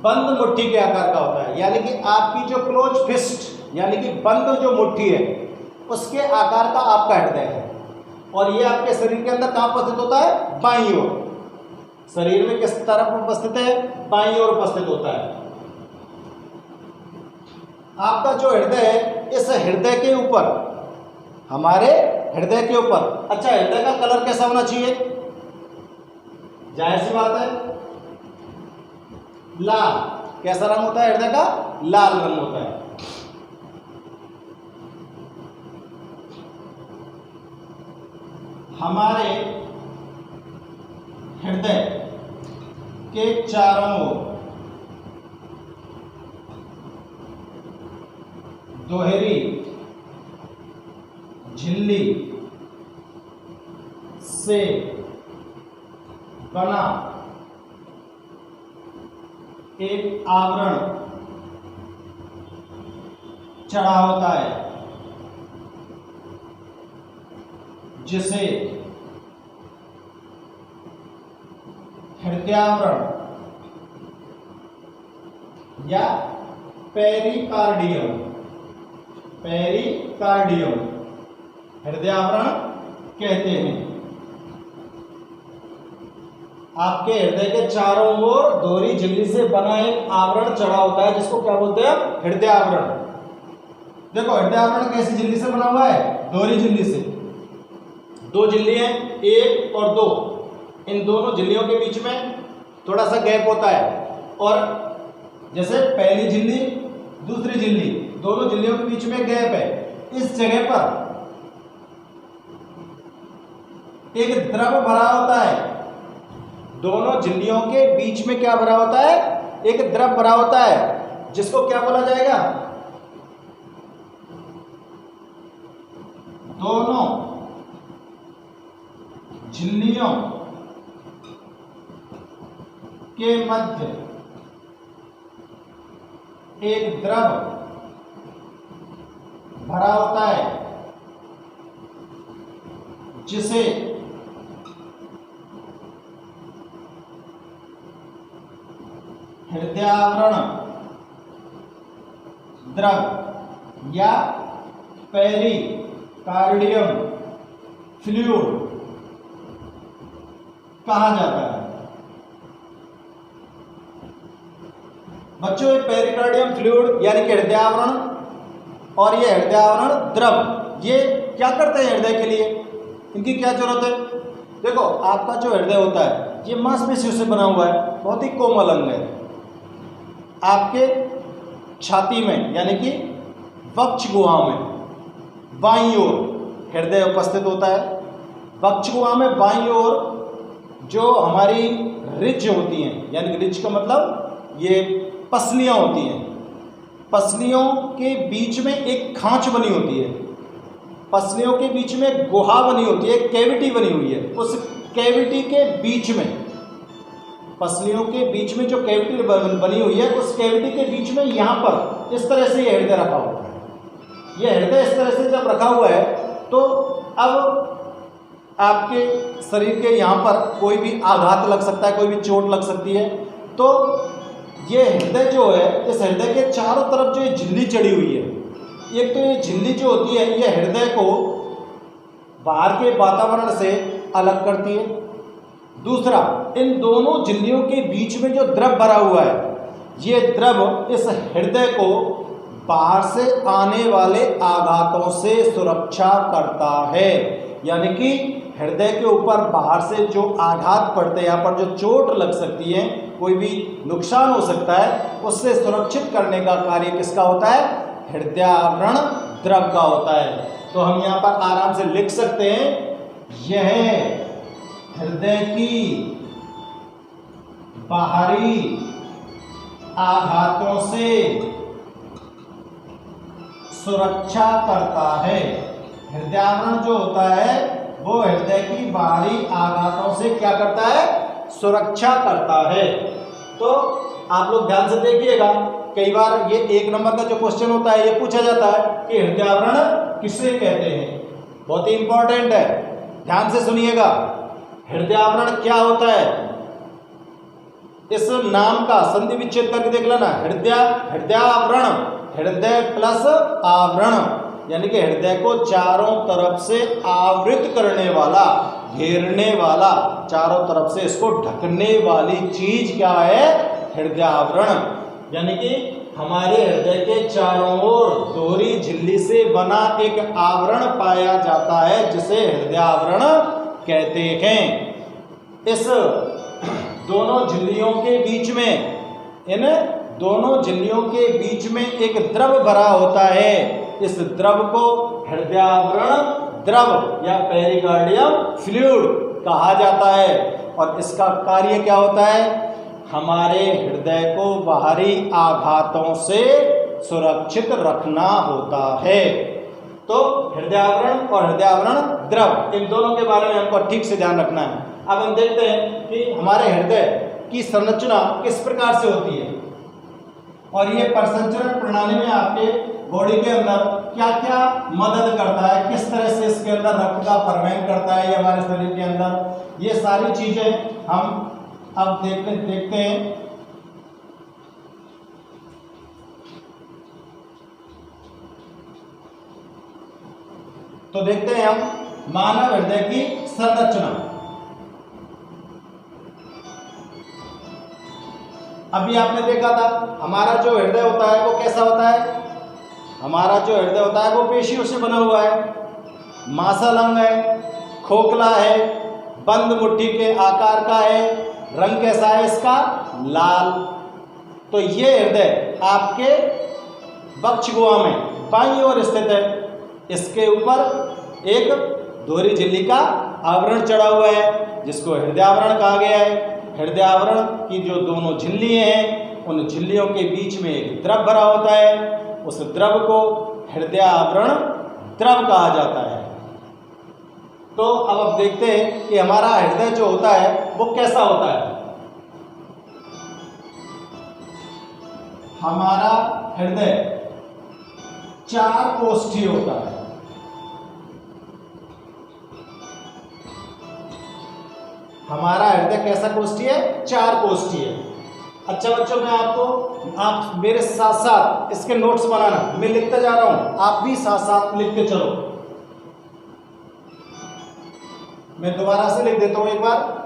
बंद मुट्ठी के आकार का होता है। यानी कि आपकी जो क्लोज फिस्ट यानी कि बंद जो मुट्ठी है उसके आकार का आपका हृदय है। और ये आपके शरीर के अंदर कहाँ उपस्थित होता है, बाईं ओर। शरीर में किस तरफ उपस्थित है, बाईं ओर उपस्थित होता है। आपका जो हृदय है इस हृदय के ऊपर, हमारे हृदय के ऊपर, अच्छा हृदय का कलर कैसा होना चाहिए, जाहिर सी बात है लाल। कैसा रंग होता है हृदय का, लाल रंग होता है। हमारे हृदय के चारों ओर दोहरी झिल्ली से बना एक आवरण चढ़ा होता है जिसे हृदयावरण या पेरिकार्डियम हृदयावरण कहते हैं। आपके हृदय के चारों ओर दोहरी झिल्ली से बना एक आवरण चढ़ा होता है जिसको क्या बोलते हैं, हृदयावरण। देखो हृदयावरण कैसी झिल्ली से बना हुआ है, दोहरी झिल्ली से। दो झिल्ली हैं, एक और दो। इन दोनों झिल्लियों के बीच में थोड़ा सा गैप होता है। और जैसे पहली झिल्ली दूसरी झिल्ली, दोनों झिल्लियों के बीच में गैप है। इस जगह पर एक द्रव भरा होता है। दोनों झिल्लियों के बीच में क्या भरा होता है, एक द्रव भरा होता है जिसको क्या बोला जाएगा, दोनों झिल्लियों के मध्य एक द्रव भरा होता है जिसे हृदयावरण द्रव या पेरिकार्डियम फ्लूइड कहा जाता है। बच्चों ये पेरिकार्डियम फ्लूइड यानी कि हृदयावरण और ये हृदयावरण द्रव ये क्या करते हैं हृदय के लिए, इनकी क्या जरूरत है। देखो आपका जो हृदय होता है ये मांसपेशियों से बना हुआ है, बहुत ही कोमल अंग है। आपके छाती में यानी कि वक्ष गुहा में बाईं ओर हृदय उपस्थित होता है। वक्ष गुहा में बाईं ओर जो हमारी रिज होती हैं, यानी कि रिज का मतलब ये पसलियां होती हैं। पसलियों के बीच में एक खांच बनी होती है, पसलियों के बीच में गुहा बनी होती है, एक कैविटी बनी हुई है। उस कैविटी के बीच में, पसलियों के बीच में जो कैविटी बनी हुई है, उस कैविटी के बीच में यहाँ पर इस तरह से ये हृदय रखा हुआ है। ये हृदय इस तरह से जब रखा हुआ है तो अब आपके शरीर के यहाँ पर कोई भी आघात लग सकता है, कोई भी चोट लग सकती है। तो ये हृदय जो है, इस हृदय के चारों तरफ जो ये झिल्ली चढ़ी हुई है, एक तो ये झिल्ली जो होती है ये हृदय को बाहर के वातावरण से अलग करती है। दूसरा, इन दोनों झिल्लियों के बीच में जो द्रव भरा हुआ है, ये द्रव इस हृदय को बाहर से आने वाले आघातों से सुरक्षा करता है। यानी कि हृदय के ऊपर बाहर से जो आघात पड़ते हैं, यहाँ पर जो चोट लग सकती है, कोई भी नुकसान हो सकता है, उससे सुरक्षित करने का कार्य किसका होता है? हृदयावरण द्रव का होता है। तो हम यहाँ पर आराम से लिख सकते हैं, यह हृदय की बाहरी आघातों से सुरक्षा करता है। हृदयावरण जो होता है वो हृदय की बाहरी आघातों से क्या करता है? सुरक्षा करता है। तो आप लोग ध्यान से देखिएगा, कई बार ये 1 नंबर का जो क्वेश्चन होता है ये पूछा जाता है कि हृदयावरण किसे कहते हैं। बहुत ही इंपॉर्टेंट है, ध्यान से सुनिएगा। हृदयावरण क्या होता है? इस नाम का संधि विच्छेद करके देख लेना। हृदयावरण, हृदय प्लस आवरण, यानी कि हृदय को चारों तरफ से आवृत करने वाला, घेरने वाला, चारों तरफ से इसको ढकने वाली चीज क्या है? हृदयावरण। यानी कि हमारे हृदय के चारों ओर दोहरी झिल्ली से बना एक आवरण पाया जाता है जिसे हृदयावरण कहते हैं। इस दोनों झिल्लियों के बीच में, इन दोनों झिल्लियों के बीच में एक द्रव भरा होता है। इस द्रव को हृदयावरण द्रव या पेरिकार्डियम फ्लूइड कहा जाता है। और इसका कार्य क्या होता है? हमारे हृदय को बाहरी आघातों से सुरक्षित रखना होता है। तो हृदयावरण और हृदयावरण द्रव, इन दोनों के बारे में हमको ठीक से ध्यान रखना है। अब हम देखते हैं कि हमारे हृदय की संरचना किस प्रकार से होती है और ये परिसंचरण प्रणाली में आपके बॉडी के अंदर क्या क्या मदद करता है, किस तरह से इसके अंदर रक्त का परिवहन करता है ये हमारे शरीर के अंदर, ये सारी चीजें हम अब देखते हैं। तो देखते हैं हम मानव हृदय की संरचना। अभी आपने देखा था हमारा जो हृदय होता है वो कैसा होता है? हमारा जो हृदय होता है वो पेशियों से बना हुआ है, मांसल अंग है, खोखला है, बंद मुट्ठी के आकार का है, रंग कैसा है इसका? लाल। तो ये हृदय आपके वक्षगुहा में बाईं ओर स्थित है। इसके ऊपर एक दोहरी झिल्ली का आवरण चढ़ा हुआ है जिसको हृदयावरण कहा गया है। हृदयावरण की जो दोनों झिल्लियां हैं, उन झिल्लियों के बीच में एक द्रव भरा होता है। उस द्रव को हृदयावरण द्रव कहा जाता है। तो अब देखते हैं कि हमारा हृदय जो होता है वो कैसा होता है। हमारा हृदय 4 कोष्ठीय होता है। हमारा हृदय कैसा कोष्ठीय है? 4 कोष्ठीय है। अच्छा बच्चों, मैं आप मेरे साथ साथ इसके नोट्स बनाना, मैं लिखता जा रहा हूं, आप भी साथ साथ लिखते चलो। मैं दोबारा से लिख देता हूं एक बार।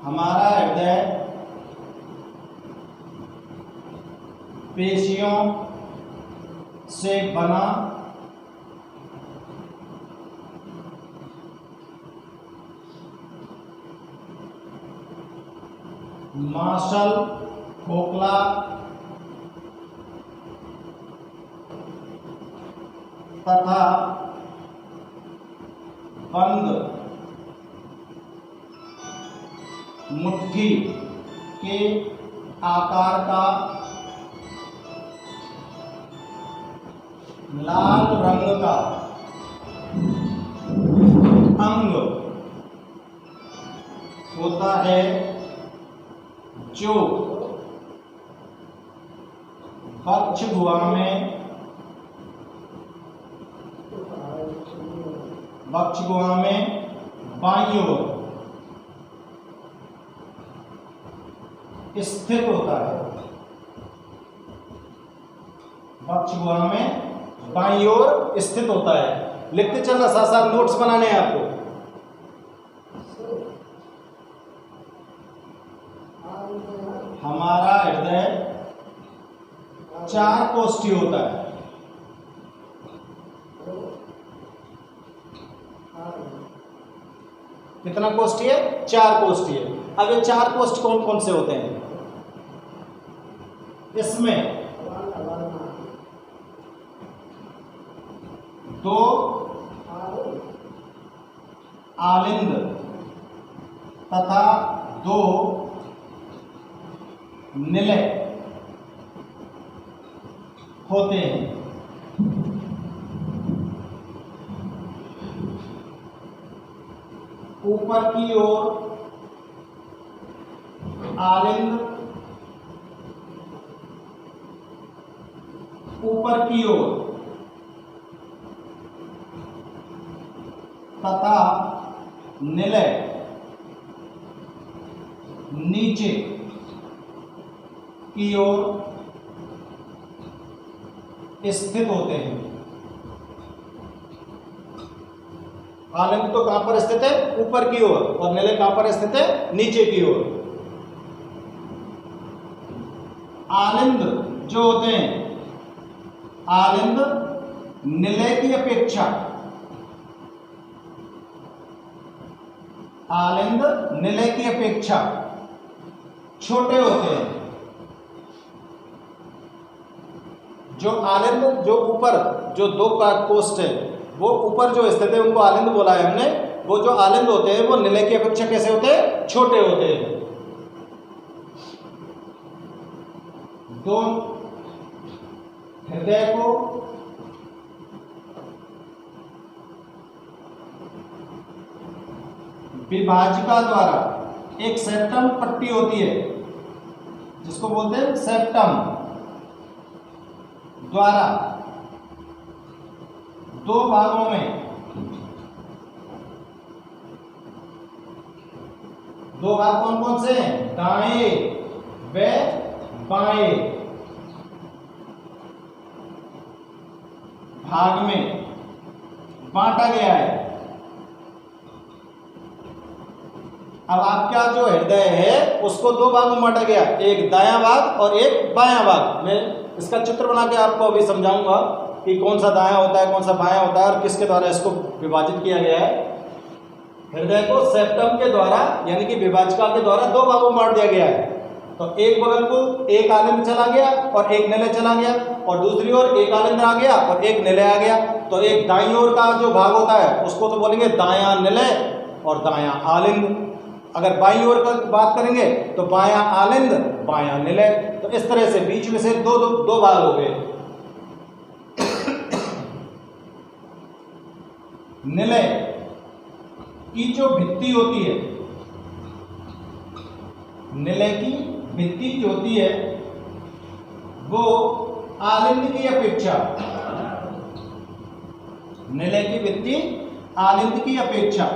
हमारा हृदय पेशियों से बना मांसल, खोखला तथा बंद मुट्ठी के आकार का लाल रंग का अंग होता है जो वक्षगुहा में बाईं ओर स्थित होता है। वक्ष गुहा में बाईं ओर स्थित होता है। लिखते चलना, साथ साथ नोट्स बनाने हैं आपको। हमारा हृदय 4 कोष्ठी होता है। कितना कोष्ठी है? 4 कोष्ठी है। अब ये 4 कोष्ठ कौन कौन से होते हैं? इसमें 2 आलिंद तथा 2 निलय होते हैं। ऊपर की ओर आलिंद, ऊपर की ओर तथा निलय नीचे की ओर स्थित होते हैं। आलिंद तो कहां पर स्थित है? ऊपर की ओर। और निलय कहां पर स्थित है? नीचे की ओर। आलिंद जो होते हैं, आलिंद निलय की अपेक्षा, आलिंद निलय की अपेक्षा छोटे होते हैं। जो आलिंद, जो ऊपर जो 2 कोष्ठ है, वो ऊपर जो स्थित है उनको आलिंद बोला है हमने। वो जो आलिंद होते हैं वो निलय की अपेक्षा कैसे होते हैं? छोटे होते हैं। 2 हृदय को विभाजिका द्वारा एक सेप्टम पट्टी होती है, जिसको बोलते हैं सेप्टम, द्वारा 2 भागों में, 2 भाग कौन कौन से हैं? दाएं व बाएं भाग में बांटा गया है। अब आपका जो हृदय है उसको 2 भागों में बांटा गया, एक दायां भाग और एक बायां भाग। मैं इसका चित्र बना के आपको अभी समझाऊंगा कि कौन सा दायां होता है, कौन सा बायां होता है और किसके द्वारा इसको विभाजित किया गया है। हृदय को सेप्टम के द्वारा यानी कि विभाजिका के द्वारा 2 भागों में बांट दिया गया है। तो एक बगल को एक आलिंद चला गया और एक निलय चला गया, और दूसरी ओर एक आलिंद आ गया और एक निलय आ गया। तो एक दाईं ओर का जो भाग होता है उसको तो बोलेंगे दायां निलय और दायां आलिंद। अगर बाईं ओर की बात करेंगे तो बायां आलिंद बायां निलय। तो इस तरह से बीच में से दो भाग हो गए। निलय की जो भित्ति होती है, निलय की भित्ति जो होती है वो आलिंद की अपेक्षा, निलय की भित्ति आलिंद की अपेक्षा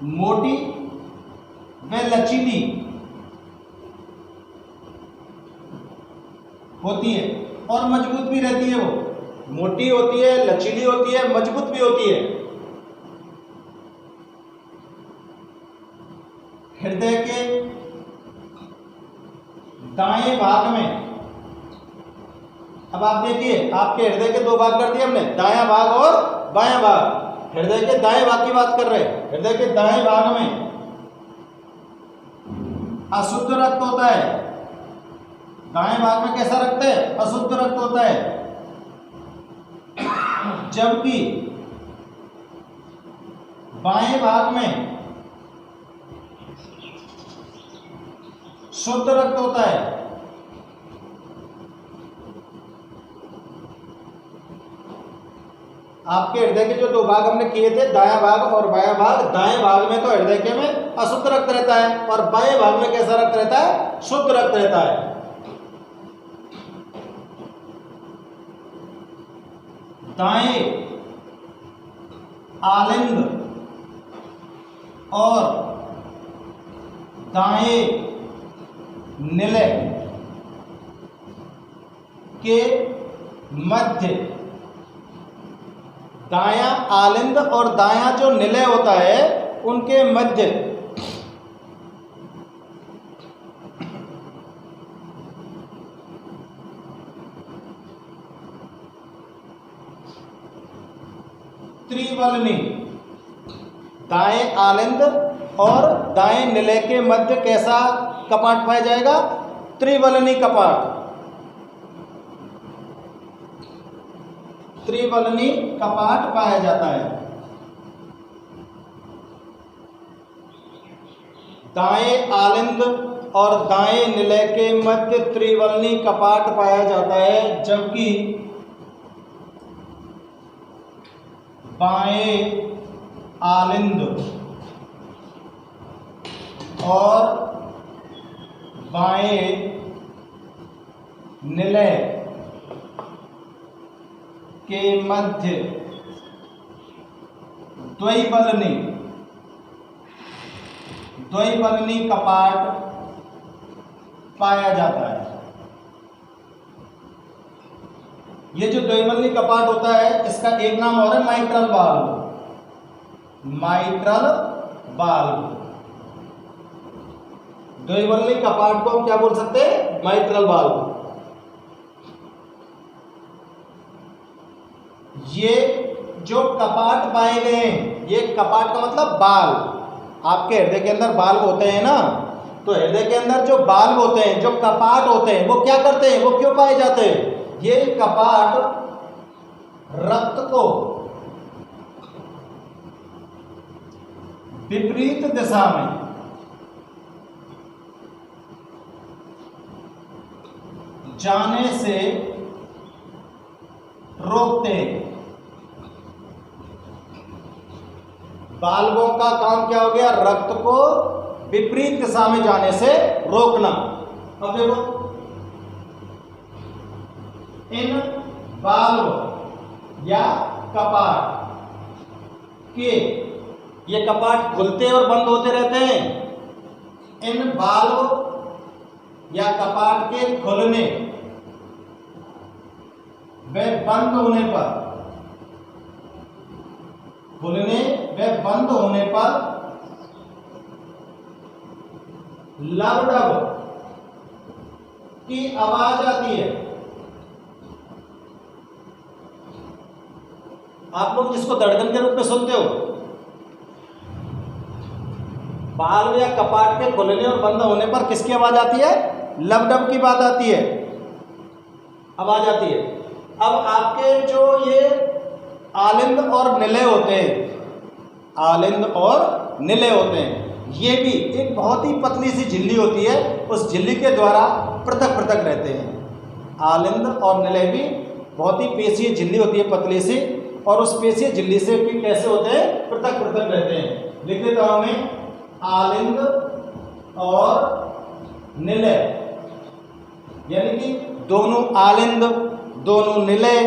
मोटी व लचीली होती है और मजबूत भी रहती है। वो मोटी होती है, लचीली होती है, मजबूत भी होती है। हृदय के दाएं भाग में, अब आप देखिए आपके हृदय के 2 भाग कर दिए हमने, दायां भाग और बायां भाग। हृदय के दाएं भाग की बात कर रहे हैं। हृदय के दाएं भाग में अशुद्ध रक्त होता है। दाएं भाग में कैसा रक्त है? अशुद्ध रक्त होता है। जबकि बाएं भाग में शुद्ध रक्त होता है। आपके हृदय के जो 2 भाग हमने किए थे, दायां भाग और बायां भाग, दाएं भाग में तो हृदय के में अशुद्ध रक्त रहता है और बाएं भाग में कैसा रक्त रहता है? शुद्ध रक्त रहता है। दाएं आलिंद और दाएं निलय के मध्य, दायां आलिंद और दायां जो निलय होता है उनके मध्य त्रिवलनी, दाएं आलिंद और दाएं निलय के मध्य कैसा कपाट पाया जाएगा? त्रिवलनी कपाट, त्रिवलनी कपाट पाया जाता है। दाएं आलिंद और दाएं निलय के मध्य त्रिवलनी कपाट पाया जाता है, जबकि बाएं आलिंद और बाएं निलय के मध्य द्वैवलनी कपाट पाया जाता है। ये जो द्वैवलनी कपाट होता है इसका एक नाम और है माइट्रल वाल्व। माइट्रल वाल्व, द्वैवलनी कपाट को हम क्या बोल सकते हैं? Mitral valve. ये जो कपाट पाए गए हैं, ये कपाट का मतलब बाल्व। आपके हृदय के अंदर बाल्व होते हैं ना, तो हृदय के अंदर जो बाल्व होते हैं, जो कपाट होते हैं, वो क्या करते हैं? वो क्यों पाए जाते हैं? ये कपाट रक्त को विपरीत दिशा में जाने से रोकते हैं। बाल्वों का काम क्या हो गया? रक्त को विपरीत दिशा में जाने से रोकना। अब देखो, इन बाल्व या कपाट के, ये कपाट खुलते और बंद होते रहते हैं। इन बाल्व या कपाट के खुलने व बंद होने पर, खुलने व बंद होने पर लबडब की आवाज आती है। आप लोग जिसको धड़कन के रूप में सुनते हो, बाल्व या कपाट के खुलने और बंद होने पर किसकी आवाज आती है? लबडब की बात आती है, आवाज आती है। अब आपके जो ये आलिंद और निलय होते हैं, आलिंद और निलय होते हैं, ये भी एक बहुत ही पतली सी झिल्ली होती है, उस झिल्ली के द्वारा पृथक पृथक रहते हैं। आलिंद और निलय भी बहुत ही पेशीय झिल्ली होती है, पतली सी, और उस पेशीय झिल्ली से भी कैसे होते हैं? पृथक पृथक रहते हैं। लिख देता हूं मैं, आलिंद और निलय, यानी कि दोनों आलिंद दोनों निलय,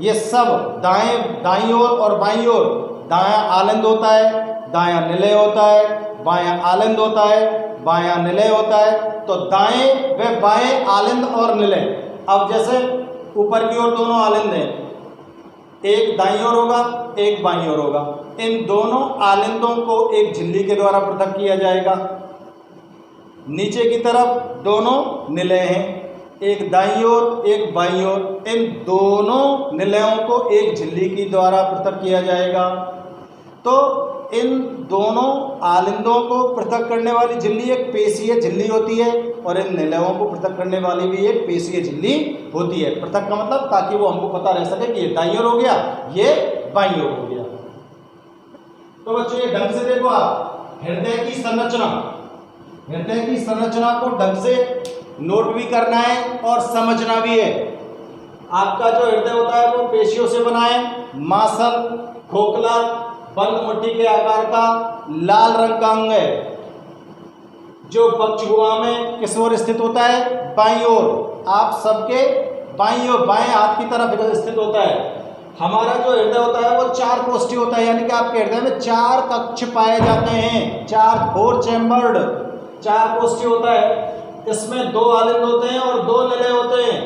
ये सब दाईं ओर और बाईं ओर, दायां आलिंद होता है, दायां निलय होता है, बायां आलिंद होता है, बायां निलय होता है। तो दाएं व बाएं आलिंद और निलय। अब जैसे ऊपर की ओर दोनों आलिंद हैं, एक दाईं ओर होगा, एक बाईं ओर होगा। इन दोनों आलिंदों को एक झिल्ली के द्वारा पृथक किया जाएगा। नीचे की तरफ दोनों निलय हैं, एक दाईं ओर एक बाईं ओर। इन दोनों निलयों को एक झिल्ली के द्वारा पृथक किया जाएगा। तो इन दोनों आलिंदों को पृथक करने वाली झिल्ली एक पेशीय झिल्ली होती है, और इन निलयों को पृथक करने वाली भी एक पेशीय झिल्ली होती है। पृथक का मतलब ताकि वो हमको पता रह सके कि ये दाईं ओर हो गया, ये बाईं ओर हो गया। तो बच्चों ये ढंग से देखो आप, हृदय की संरचना, हृदय की संरचना को ढंग से नोट भी करना है और समझना भी है। आपका जो हृदय होता है वो पेशियों से बना है, मांसल, खोखला, बंद मुट्ठी के आकार का लाल रंग का अंग है, जो पक्षगुहा में किस ओर स्थित होता है? बाईं ओर। आप सबके बाईं ओर, बाएं हाथ की तरफ स्थित होता है। हमारा जो हृदय होता है वो 4 कोष्ठी होता है, यानी कि आपके हृदय में 4 कक्ष पाए जाते हैं, 4 4 चैम्बर्ड। 4 कोष्ठी होता है, इसमें 2 आलिंद होते हैं और 2 निलय होते हैं।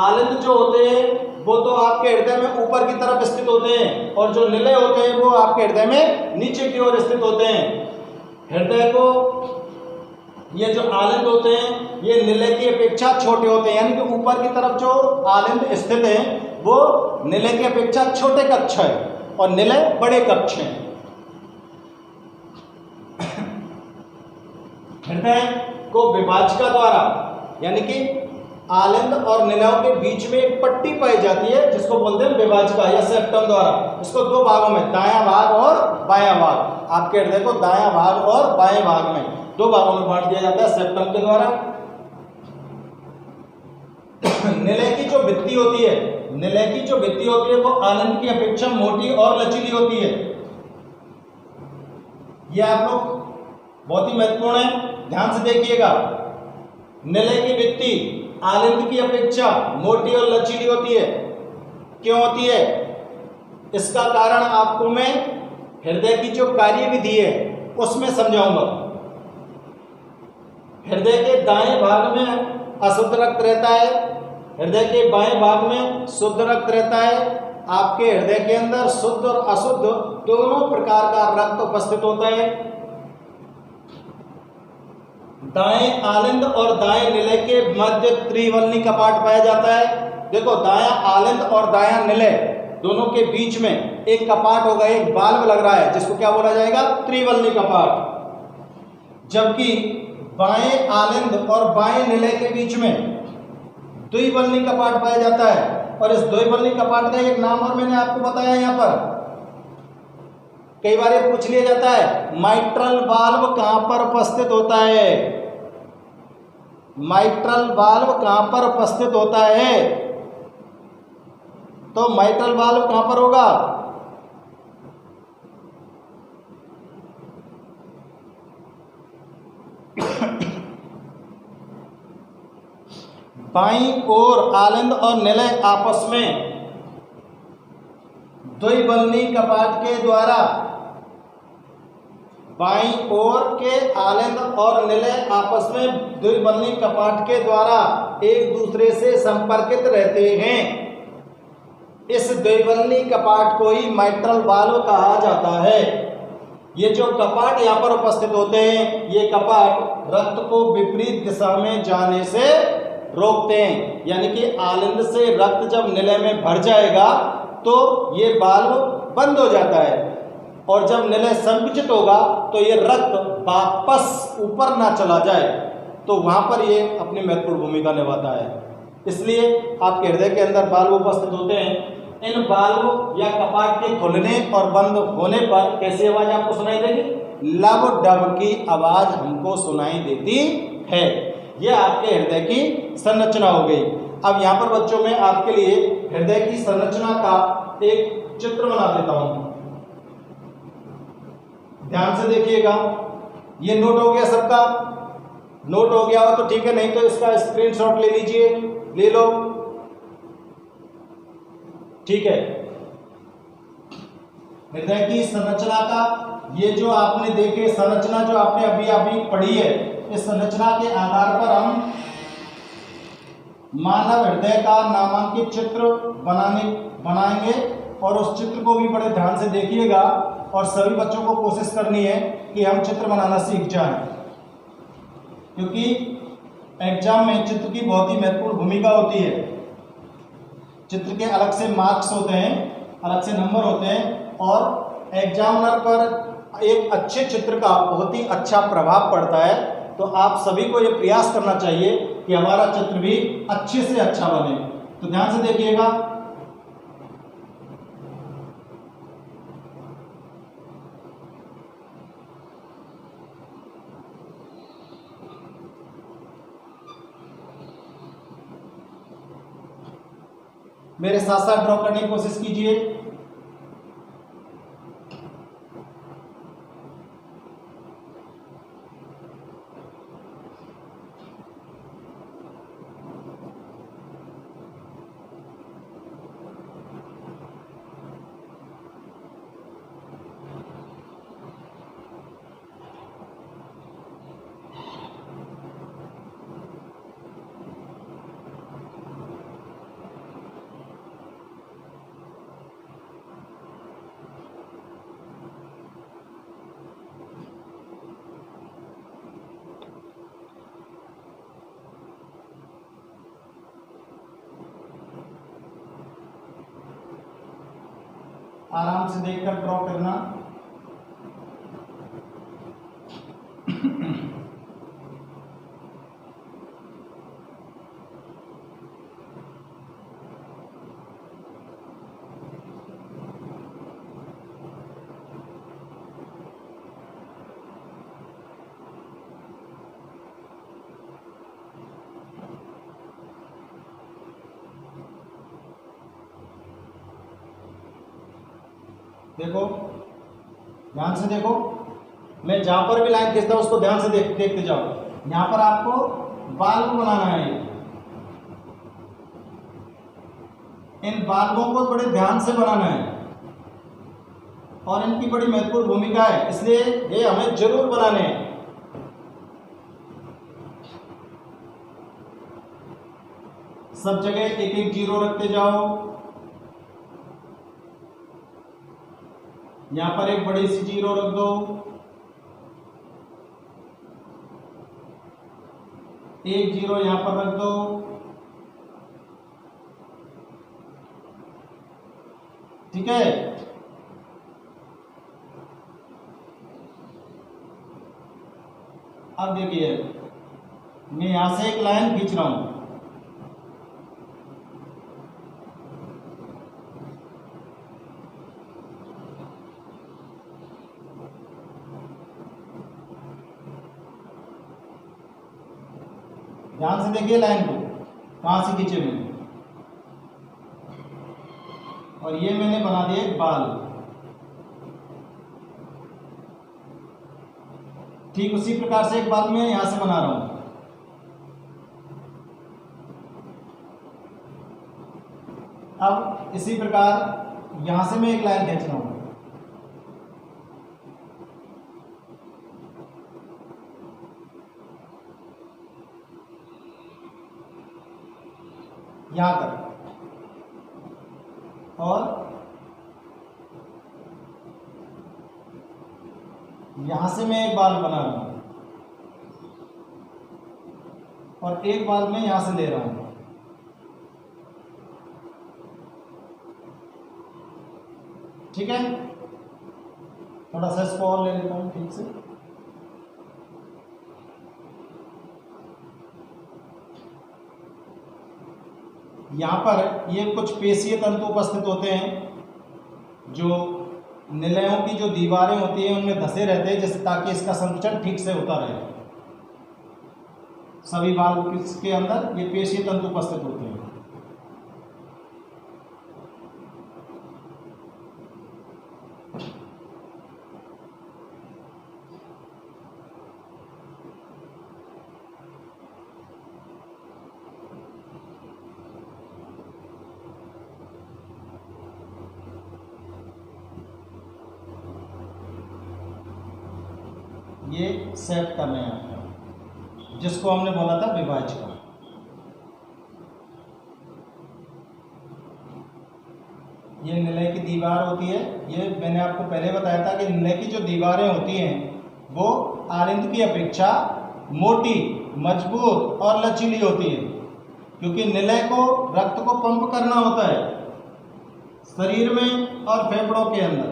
आलिंद जो होते हैं वो तो आपके हृदय में ऊपर की तरफ स्थित होते हैं और जो निलय होते हैं वो आपके हृदय में नीचे की ओर स्थित होते हैं। हृदय को ये जो आलिंद होते हैं ये निलय की अपेक्षा छोटे होते हैं, यानी कि ऊपर की तरफ जो आलिंद स्थित है वो निलय की अपेक्षा छोटे कक्ष है और निलय बड़े कक्ष हैं। हृदय को विभाजिका द्वारा, यानी कि आलिंद और निलयों के बीच में एक पट्टी पाई जाती है जिसको बोलते हैं विभाजिका या सेप्टम द्वारा। इसको 2 भागों में, दायां भाग और बायां भाग, आपके हृदय को दायां भाग और बाएं भाग में 2 भागों में बांट दिया जाता है सेप्टम के द्वारा। निलय की जो भित्ति होती है, निलय की जो भित्ति होती है वो आलिंद की अपेक्षा मोटी और लचीली होती है। यह आप लोग बहुत ही महत्वपूर्ण है, ध्यान से देखिएगा। निलय की भित्ति आलिंद की अपेक्षा मोटी और लचीली होती है। क्यों होती है? इसका कारण आपको मैं हृदय की जो कार्यविधि है उसमें समझाऊंगा। हृदय के दाएं भाग में अशुद्ध रक्त रहता है, हृदय के बाएं भाग में शुद्ध रक्त रहता है। आपके हृदय के अंदर शुद्ध और अशुद्ध दोनों प्रकार का रक्त उपस्थित होता है। दाएं आलिंद और दाएं निलय के मध्य त्रिवलनी कपाट पाया जाता है। देखो, दायां आलिंद और दायां निलय दोनों के बीच में एक कपाट होगा, एक वाल्व लग रहा है जिसको क्या बोला जाएगा? त्रिवलनी कपाट। जबकि बाएं आलिंद और बाएं निलय के बीच में द्विवलनी कपाट पाया जाता है। और इस द्विवलनी कपाट का एक नाम और मैंने आपको बताया यहाँ पर। कई बार ये पूछ लिया जाता है माइट्रल वाल्व कहां पर उपस्थित होता है? माइट्रल वाल्व कहां पर उपस्थित होता है? तो माइट्रल वाल्व कहां पर होगा? बाईं ओर आलिंद और निलय आपस में द्विवलनी कपाट के द्वारा, बाईं ओर के आलिंद और निलय आपस में द्विवलनी कपाट के द्वारा एक दूसरे से संपर्कित रहते हैं। इस द्विवलनी कपाट को ही माइट्रल वाल्व कहा जाता है। ये जो कपाट यहाँ पर उपस्थित होते हैं, ये कपाट रक्त को विपरीत दिशा में जाने से रोकते हैं। यानी कि आलिंद से रक्त जब निलय में भर जाएगा तो ये वाल्व बंद हो जाता है और जब निलय संकुचित होगा तो ये रक्त वापस ऊपर ना चला जाए, तो वहां पर ये अपनी महत्वपूर्ण भूमिका निभाता है। इसलिए आपके हृदय के अंदर वाल्व उपस्थित होते हैं। इन वाल्व या कपाट के खुलने और बंद होने पर कैसी आवाज आपको सुनाई देगी? लब डब की आवाज हमको सुनाई देती है। यह आपके हृदय की संरचना हो गई। अब यहाँ पर बच्चों में आपके लिए हृदय की संरचना का एक चित्र बना देता हूं, ध्यान से देखिएगा। ये नोट हो गया सबका? नोट हो गया हो तो ठीक है, नहीं तो इसका स्क्रीनशॉट ले लीजिए, ले लो, ठीक है। हृदय की संरचना का ये जो आपने देखे संरचना जो आपने अभी अभी पढ़ी है, इस संरचना के आधार पर हम मानव हृदय का नामांकित चित्र बनाएंगे और उस चित्र को भी बड़े ध्यान से देखिएगा और सभी बच्चों को कोशिश करनी है कि हम चित्र बनाना सीख जाएं, क्योंकि एग्जाम में चित्र की बहुत ही महत्वपूर्ण भूमिका होती है। चित्र के अलग से मार्क्स होते हैं, अलग से नंबर होते हैं और एग्जामिनर पर एक अच्छे चित्र का बहुत ही अच्छा प्रभाव पड़ता है। तो आप सभी को ये प्रयास करना चाहिए कि हमारा चित्र भी अच्छे से अच्छा बने। तो ध्यान से देखिएगा। मेरे साथ साथ ड्रॉ करने की कोशिश कीजिए। आराम से देखकर ड्रॉ करना। देखो, ध्यान से देखो, मैं जहां पर भी लाइन खींचता हूं उसको ध्यान से देखते जाओ। यहां पर आपको बाल्ब बनाना है। इन बाल्बों को बड़े ध्यान से बनाना है और इनकी बड़ी महत्वपूर्ण भूमिका है, इसलिए ये हमें जरूर बनाने हैं। सब जगह एक एक जीरो रखते जाओ। यहां पर एक बड़ी सी जीरो रख दो, एक जीरो यहां पर रख दो, ठीक है। अब देखिए, मैं यहां से एक लाइन खींच रहा हूं, ध्यान से देखिए लाइन को कहां से खींचे मैंने, और ये मैंने बना दिया एक बाल। ठीक उसी प्रकार से एक बाल मैं यहां से बना रहा हूं। अब इसी प्रकार यहां से मैं एक लाइन खींच रहा हूं, यहां तक, और यहां से मैं एक बाल बना रहा हूं और एक बाल मैं यहां से ले रहा हूं। ठीक है, थोड़ा सा इसको और ले लेता हूं ठीक से। यहाँ पर ये कुछ पेशीय तंतु उपस्थित होते हैं जो निलयों की जो दीवारें होती हैं उनमें धंसे रहते हैं, जिससे ताकि इसका संकुचन ठीक से होता रहे। सभी बाल के अंदर ये पेशीय तंतु उपस्थित होते हैं। ये सेट करना है आपका, जिसको हमने बोला था विभाजिका। ये निलय की दीवार होती है। ये मैंने आपको पहले बताया था कि निलय की जो दीवारें होती हैं वो आरिंद की अपेक्षा मोटी, मजबूत और लचीली होती है, क्योंकि निलय को रक्त को पंप करना होता है शरीर में और फेफड़ों के अंदर।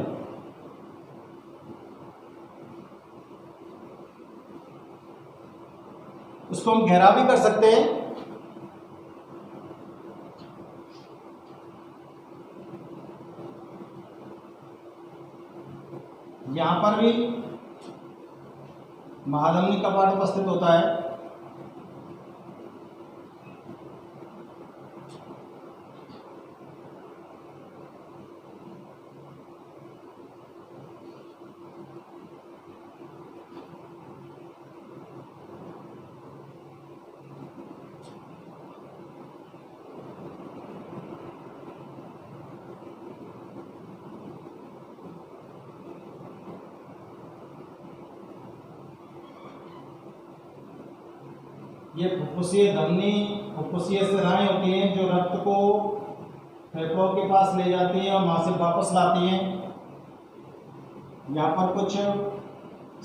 उसको हम गहरा भी कर सकते हैं। यहां पर भी महाधमनी कपाट उपस्थित होता है। ये फुफ्फुसीय धमनी, फुफ्फुसीय सिराएं होती हैं जो रक्त को फेफड़ों के पास ले जाती हैं और वहां से वापस लाती हैं। यहाँ पर कुछ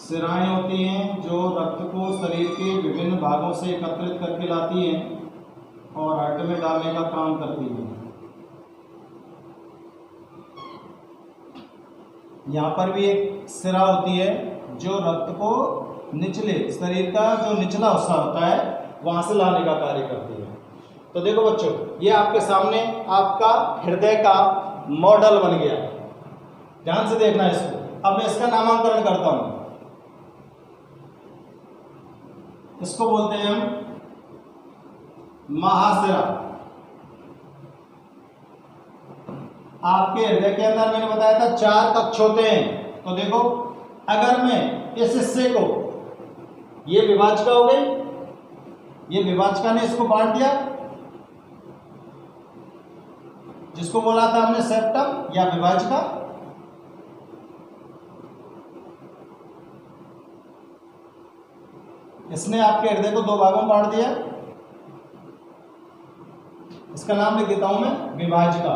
सिराएं होती हैं जो रक्त को शरीर के विभिन्न भागों से एकत्रित करके लाती हैं और हार्ट में डालने का काम करती हैं। यहाँ पर भी एक सिरा होती है जो रक्त को निचले शरीर का जो निचला हिस्सा होता है वहां से लाने का कार्य करती है। तो देखो बच्चों, ये आपके सामने आपका हृदय का मॉडल बन गया। ध्यान से देखना इसको। अब मैं इसका नामांकन करता हूं। इसको बोलते हैं हम महाशिरा। आपके हृदय के अंदर मैंने बताया था 4 कक्ष होते हैं। तो देखो, अगर मैं इस हिस्से को, ये विभाजिका हो गई, ये विभाजिका ने इसको बांट दिया, जिसको बोला था हमने सेप्टम या विभाजिका। इसने आपके हृदय को 2 भागों में बांट दिया। इसका नाम लिख देता हूं मैं विभाजिका,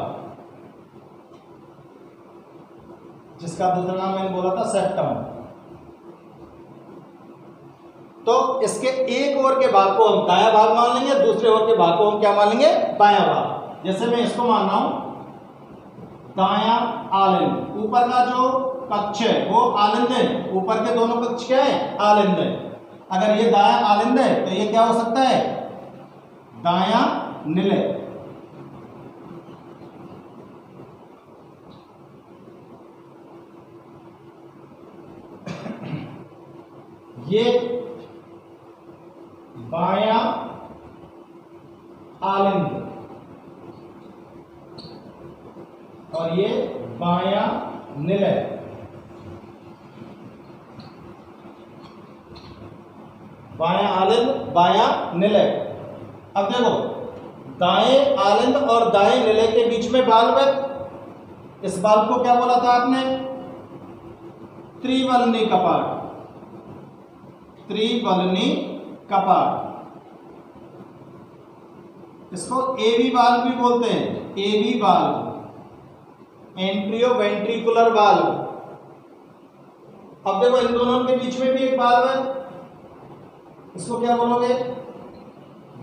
जिसका दूसरा नाम मैंने बोला था सेप्टम। तो इसके एक ओर के भाग को हम दायां भाग मान लेंगे, दूसरे ओर के भाग को हम क्या मान लेंगे? बायां भाग। जैसे मैं इसको मान रहा हूं दायां आलिंद। ऊपर का जो कक्ष है वो आलिंद है, ऊपर के दोनों कक्ष क्या है? आलिंद है। अगर ये दायां आलिंद है तो ये क्या हो सकता है? दायां निलय। ये बायां आलिंद और ये बायां निलय। बायां आलिंद, बायां निलय। अब देखो, दाएं आलिंद और दाएं निलय के बीच में बाल्ब है। इस बाल्ब को क्या बोला था आपने? त्रिवलनी कपाट। त्रिवलनी कपाट। इसको एबी बाल्ब भी बोलते हैं, एबी बाल्ब, एंट्रियो वेंट्रिकुलर बाल्ब। अब देखो, इन दोनों के बीच में भी एक बाल्ब है, इसको क्या बोलोगे?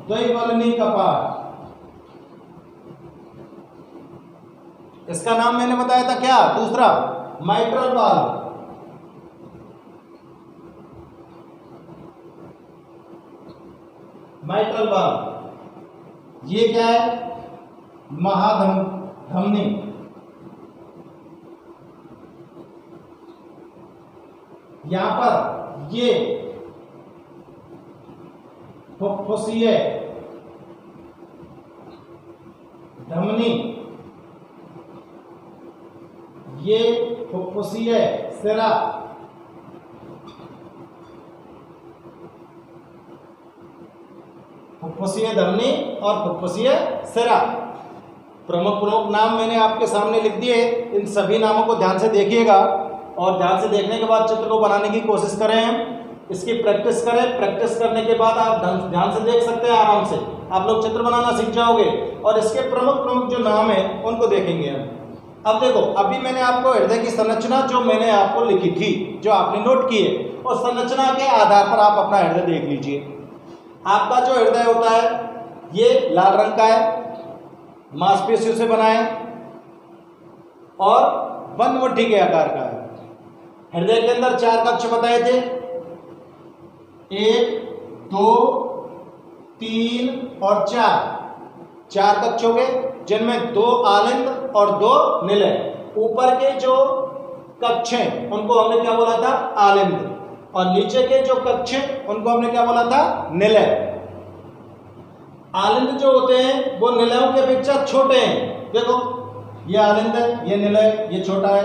द्विवलनी कपाट। इसका नाम मैंने बताया था क्या? दूसरा माइट्रल बाल्ब। माइट्रल बाल्ब ये क्या है? महाधमनी। यहां पर ये फुफ्फुसीय धमनी, ये फुफ्फुसीय सिरा, फुफ्फुसीय धमनी और फुफ्फुसीय सिरा। प्रमुख प्रमुख नाम मैंने आपके सामने लिख दिए। इन सभी नामों को ध्यान से देखिएगा और ध्यान से देखने के बाद चित्र को बनाने की कोशिश करें। इसकी प्रैक्टिस करें। प्रैक्टिस करने के बाद आप ध्यान से देख सकते हैं, आराम से आप लोग चित्र बनाना सीख जाओगे और इसके प्रमुख प्रमुख जो नाम है उनको देखेंगे हम। अब देखो, अभी मैंने आपको हृदय की संरचना जो मैंने आपको लिखी थी, जो आपने नोट की है, और संरचना के आधार पर आप अपना हृदय देख लीजिए। आपका जो हृदय होता है ये लाल रंग का है, मांसपेशियों से बना है और बंद मुट्ठी के आकार का है। हृदय के अंदर 4 कक्ष बताए थे, 1, 2, 3 और 4 कक्ष हो गए, जिनमें 2 आलिंद और 2 निलय। ऊपर के जो कक्ष हैं उनको हमने क्या बोला था? आलिंद, और नीचे के जो कक्ष हैं उनको हमने क्या बोला था? निलय। आलिंद जो होते हैं वो निलयों के अपेक्षा छोटे हैं। देखो, ये आलिंद है, ये निलय, ये छोटा है,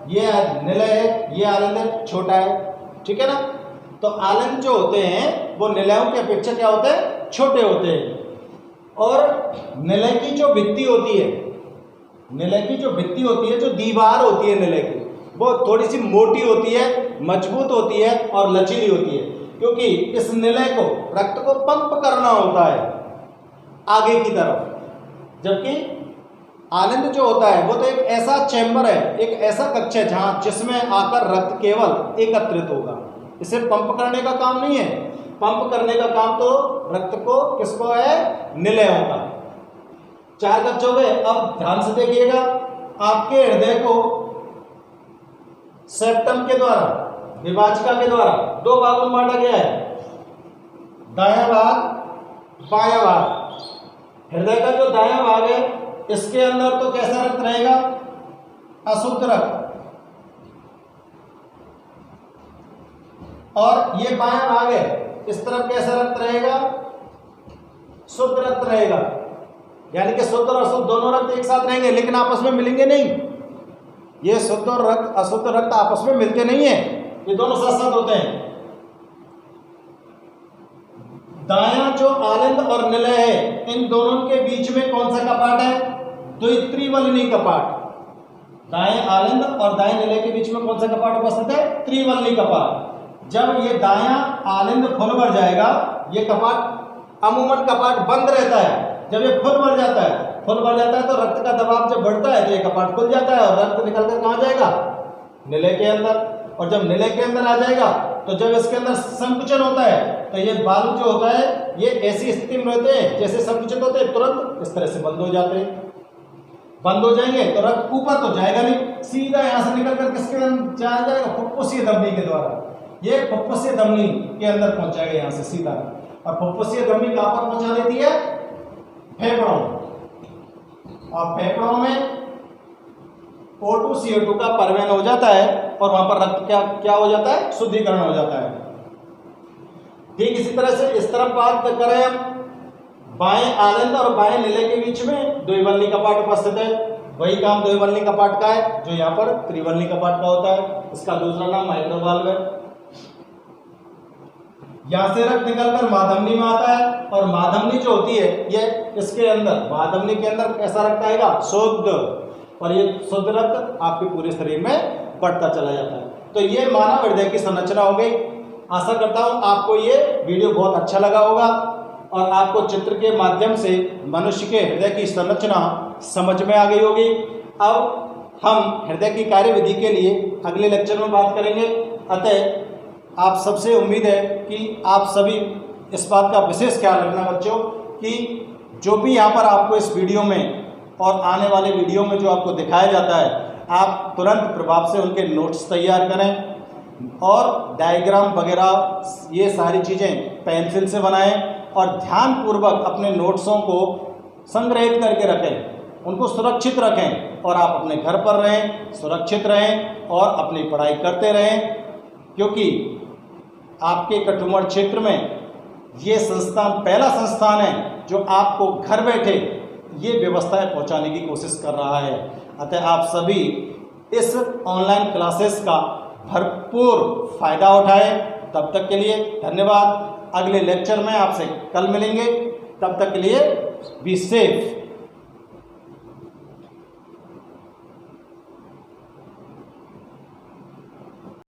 ये निलय है, ये आलिंद है, छोटा है। ठीक है ना? तो आलिंद जो होते हैं वो निलयों की अपेक्षा क्या होते हैं? छोटे होते हैं। और निलय की जो भित्ति होती है, निलय की जो भित्ति होती है, जो दीवार होती है निलय की, वो थोड़ी सी मोटी होती है, मजबूत होती है और लचीली होती है, क्योंकि इस निलय को, रक्त को पंप करना होता है आगे की तरफ। जबकि आलिंद जो होता है वो तो एक ऐसा चैम्बर है, एक ऐसा कक्ष है जहां जिसमें आकर रक्त केवल एकत्रित होगा। इसे पंप करने का काम नहीं है। पंप करने का काम तो रक्त को किसको है? निलयों का। 4 कक्ष हो गए। अब ध्यान से देखिएगा, आपके हृदय को सेप्टम के द्वारा, विभाजिका के द्वारा दो भागों में बांटा गया है, दायां भाग बायां भाग। हृदय का जो दायां भाग है इसके अंदर तो कैसा रक्त रहेगा? अशुद्ध रक्त। और ये बायां भाग है, इस तरफ कैसा रक्त रहेगा? शुद्ध रक्त रहेगा। यानी कि शुद्ध और अशुद्ध दोनों रक्त एक साथ रहेंगे, लेकिन आपस में मिलेंगे नहीं। ये शुद्ध और रक्त अशुद्ध रक्त आपस में मिलते नहीं है, ये दोनों साथ साथ होते हैं। दायां जो आलिंद और निलय है, इन दोनों के बीच में कौन सा कपाट है? त्रिवलनी कपाट। दाएं आलिंद और दाएं निलय के बीच में कौन सा कपाट उपस्थित है? त्रिवलनी कपाट। जब ये दायां आलिंद फुल भर जाएगा, ये कपाट अमूमन कपाट बंद रहता है। जब ये फुल भर जाता है तो रक्त का दबाव जब बढ़ता है तो ये कपाट खुल जाता है और रक्त निकलकर कहाँ जाएगा? निलय के अंदर। और जब निलय के अंदर आ जाएगा तो जब इसके अंदर संकुचन होता है तो ये बालू जो होता है ये ऐसी स्थिति में रहते हैं जैसे संकुचित होते हैं, तुरंत इस तरह से बंद हो जाते हैं। बंद हो जाएंगे तो रक्त ऊपर तो जाएगा नहीं, सीधा यहाँ से निकल कर किसके अंदर जाएगा? फुफ्फुसीय धमनी के द्वारा। ये फुफ्फुसीय धमनी के अंदर पहुंच जाएगा यहाँ से सीधा। और फुफ्फुसीय धमनी कहाँ पर पहुंचा देती है? फेफड़ों। और फेफड़ों में O2 CO2 का परिवहन हो जाता है और वहां पर रक्त क्या हो जाता है? शुद्धिकरण हो जाता है। ठीक इसी तरह से इस तरफ बात करें हम, बाएं आलिंद और बाएं निलय के बीच में द्विवल्ली कपाट उपस्थित है। वही काम द्विवल्ली कपाट का है जो यहाँ पर त्रिवल्ली कपाट का होता है। इसका दूसरा नाम माइक्रोवाल्व है। यहां से रक्त निकलकर माधमनी में आता है और माधमनी जो होती है ये इसके अंदर, माधमनी के अंदर कैसा रक्त आएगा? शुद्ध। और ये शुद्ध रक्त आपके पूरे शरीर में बढ़ता चला जाता है। तो ये मानव हृदय की संरचना हो गई। आशा करता हूं आपको ये वीडियो बहुत अच्छा लगा होगा और आपको चित्र के माध्यम से मनुष्य के हृदय की संरचना समझ में आ गई होगी। अब हम हृदय की कार्यविधि के लिए अगले लेक्चर में बात करेंगे। अतः आप सबसे उम्मीद है कि आप सभी इस बात का विशेष ख्याल रखना बच्चों कि जो भी यहाँ पर आपको इस वीडियो में और आने वाले वीडियो में जो आपको दिखाया जाता है, आप तुरंत प्रभाव से उनके नोट्स तैयार करें और डायग्राम वगैरह ये सारी चीज़ें पेंसिल से बनाएं और ध्यानपूर्वक अपने नोट्सों को संग्रहित करके रखें, उनको सुरक्षित रखें और आप अपने घर पर रहें, सुरक्षित रहें और अपनी पढ़ाई करते रहें। क्योंकि आपके कठुमर क्षेत्र में ये संस्थान पहला संस्थान है जो आपको घर बैठे ये व्यवस्थाएं पहुंचाने की कोशिश कर रहा है। अतः आप सभी इस ऑनलाइन क्लासेस का भरपूर फायदा उठाएं। तब तक के लिए धन्यवाद। अगले लेक्चर में आपसे कल मिलेंगे। तब तक के लिए बी सेफ।